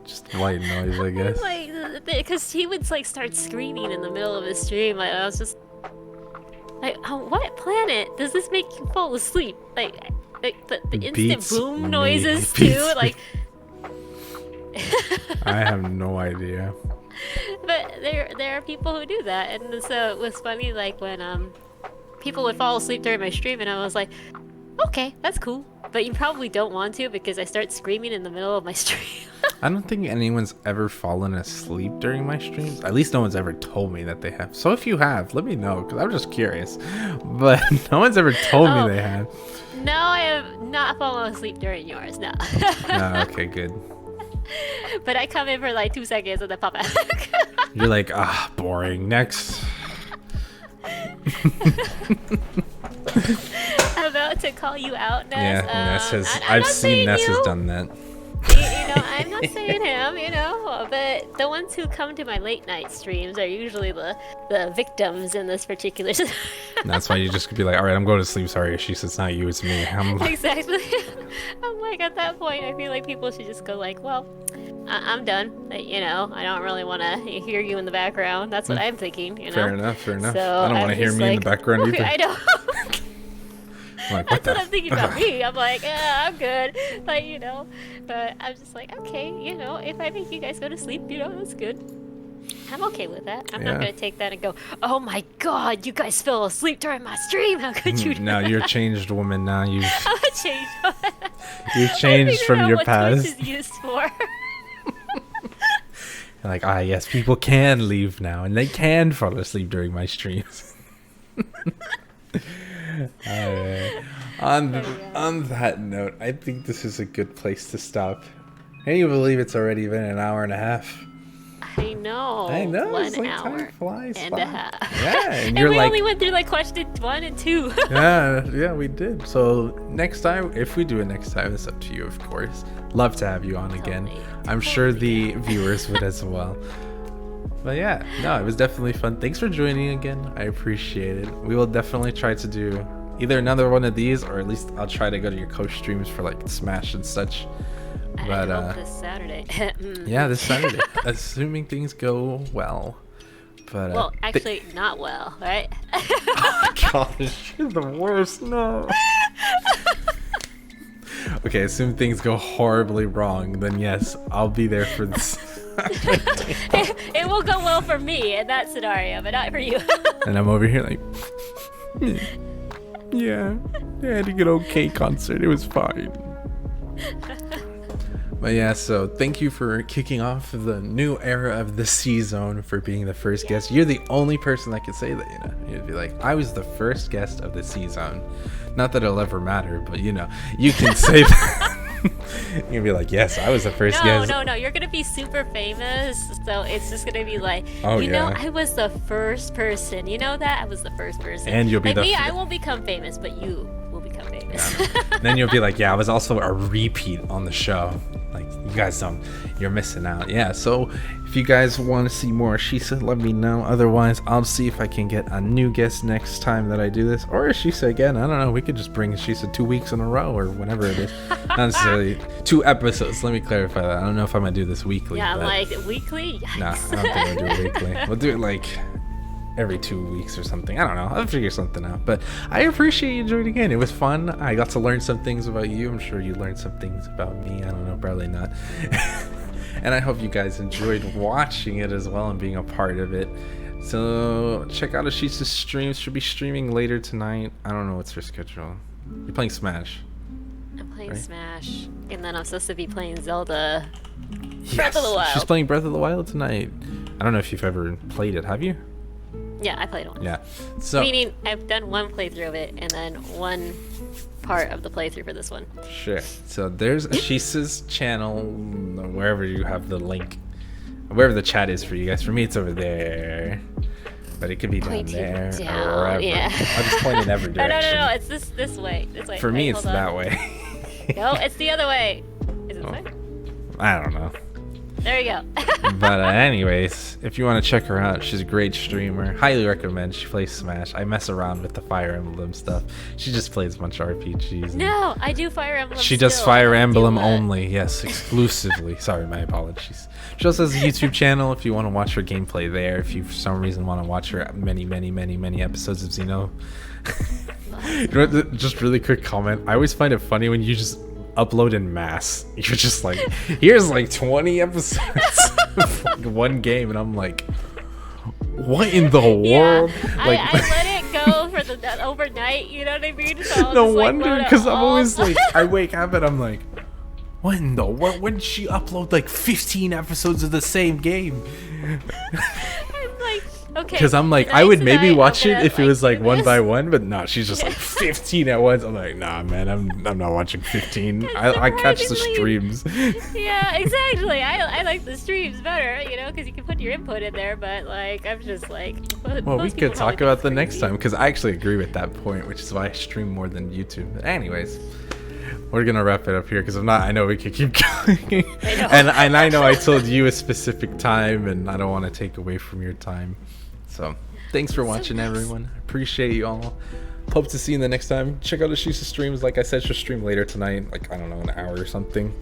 Just white noise, I guess. Like, because he would like start screaming in the middle of his stream. Like, I was just like, on what planet does this make you fall asleep? Like the instant boom noises too. Like, I have no idea. But there are people who do that, and so it was funny. Like when people would fall asleep during my stream, and I was like, okay, that's cool. But you probably don't want to because I start screaming in the middle of my stream. I don't think anyone's ever fallen asleep during my streams. At least no one's ever told me that they have. So if you have, let me know, because I'm just curious. But no one's ever told me they have. No, I have not fallen asleep during yours, no. No, okay, good. But I come in for like 2 seconds and then pop out. You're like, boring. Next. I'm about to call you out, Ness. Yeah, Ness has. I've seen Ness has done that. You know, I'm not saying him, you know, but the ones who come to my late night streams are usually the victims in this particular. That's why you just could be like, all right, I'm going to sleep. Sorry, Ashisa, it's not you, it's me. Exactly. I'm like, at that point, I feel like people should just go like, well, I'm done. You know, I don't really want to hear you in the background. That's what I'm thinking. You know. Fair enough. So I don't want to hear me in the background either. I know. Like, that's what I'm thinking about me. I'm like, I'm good. Like, you know, but I'm just like, okay, you know, if I make you guys go to sleep, you know, that's good. I'm okay with that. I'm not going to take that and go, oh my god, you guys fell asleep during my stream. How could you do No, that? you're a changed woman now. I'm a changed woman. You've changed from your past. Twitch is used for. Like, yes, people can leave now, and they can fall asleep during my streams. On that note, I think this is a good place to stop. Can you believe it's already been an hour and a half? I know. I know. 1 It's like hour time flies and by. a half. Yeah, and And you're we like, only went through like question 1 and 2. yeah, we did. So next time, if we do it next time, it's up to you, of course. Love to have you on again. I'm sure the viewers would as well. But yeah, no, it was definitely fun. Thanks for joining again. I appreciate it. We will definitely try to do either another one of these, or at least I'll try to go to your co-streams for like Smash and such. But I hope this Saturday. yeah, this Saturday, assuming things go well. But Well, actually, not well, right? oh gosh, you're the worst. No. Okay, assume things go horribly wrong, then yes, I'll be there for this. It will go well for me in that scenario, but not for you. And I'm over here like, yeah, I had a good okay concert. It was fine. But yeah, so thank you for kicking off the new era of the C-Zone, for being the first guest. You're the only person that can say that, you know. You'd be like, I was the first guest of the C-Zone. Not that it'll ever matter, but you know, you can say that. You can be like, yes, I was the first guest. No, you're gonna be super famous, so it's just gonna be like, Oh, you know, yeah. I was the first person. You know that? I was the first person. And you'll be like the me, f- I won't become famous, but you will become famous. Then you'll be like, yeah, I was also a repeat on the show. Like, you guys don't, you're missing out. Yeah, so if you guys want to see more Ashisa, let me know. Otherwise, I'll see if I can get a new guest next time that I do this, or Ashisa again. I don't know, we could just bring Ashisa 2 weeks in a row, or whatever it is. Not necessarily 2 episodes, let me clarify that. I don't know if I'm gonna do this weekly. Yeah, but like weekly? Yikes. nah, I don't think we'll do it weekly. We'll do it like every 2 weeks or something. I don't know, I'll figure something out. But I appreciate you joining in. It was fun. I got to learn some things about you. I'm sure you learned some things about me. I don't know, probably not. And I hope you guys enjoyed watching it as well and being a part of it. So check out Ashisa's streams. Should be streaming later tonight. I don't know what's her schedule. You're playing Smash. I'm playing right? Smash, and then I'm supposed to be playing Zelda Yes, Breath of the Wild. she's playing Breath of the Wild tonight. I don't know if you've ever played it. Have you? Yeah, I played one. Yeah. So Meaning, I've done one playthrough of it, and then one part of the playthrough for this one. sure. So there's Ashisa's channel, wherever you have the link, wherever the chat is for you guys. For me, it's over there, but it could be down Pointing there down, or wherever. yeah. I'll just point in every No, direction. no, it's this way. This way. For me, Wait, it's hold on. that way. No, it's the other way. Is it this way? I don't know. There we go. But anyways, if you want to check her out, she's a great streamer. Highly recommend. She plays Smash. I mess around with the Fire Emblem stuff. She just plays a bunch of RPGs. and No, I do Fire Emblem. She does still. Fire I don't do Emblem that. only. Yes, exclusively. Sorry, my apologies. She also has a YouTube channel if you want to watch her gameplay there. If you, for some reason, want to watch her many episodes of Xeno. You know what, just really quick comment. I always find it funny when you just upload in mass. You're just like, here's like 20 episodes of like one game, and I'm like, what in the world? Yeah, Like, I let it go for the overnight. You know what I mean? So I'll no just, like, wonder, load it because I'm all. always like, I wake up and I'm like, what in the world? When did she upload like 15 episodes of the same game? I'm like, okay. Because I'm like, I tonight, would maybe I'm watch it gonna, if it was like do one this. by one, but no, she's just like 15 at once. I'm like, nah, man, I'm not watching 15. I catch the Surprisingly. streams. Yeah, exactly. I like the streams better, you know, because you can put your input in there. But like, I'm just like, Well, we could talk about the next time, because I actually agree with that point, which is why I stream more than YouTube. But anyways, we're gonna wrap it up here, because if not, I know we could keep going. I know. and I know I told you a specific time, and I don't want to take away from your time. So thanks for watching, nice. everyone. Appreciate you all. Hope to see you in the next time. Check out Ashisa's streams. Like I said, she'll stream later tonight, like, I don't know, an hour or something.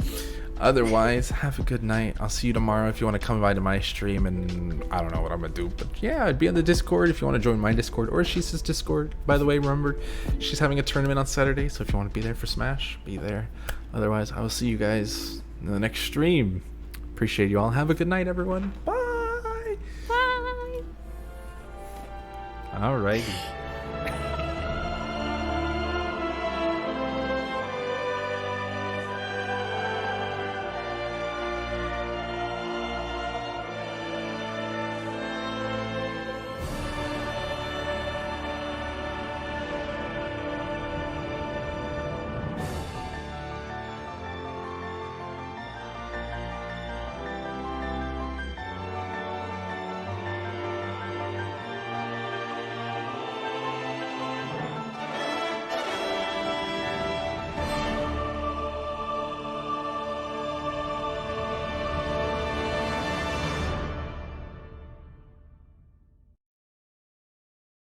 Otherwise, have a good night. I'll see you tomorrow if you want to come by to my stream, and I don't know what I'm gonna do, but yeah, I'd be on the Discord if you want to join my Discord or Ashisa's Discord. By the way, remember, she's having a tournament on Saturday, so if you want to be there for Smash, be there. Otherwise, I will see you guys in the next stream. Appreciate you all. Have a good night, everyone. Bye. Bye. Alrighty.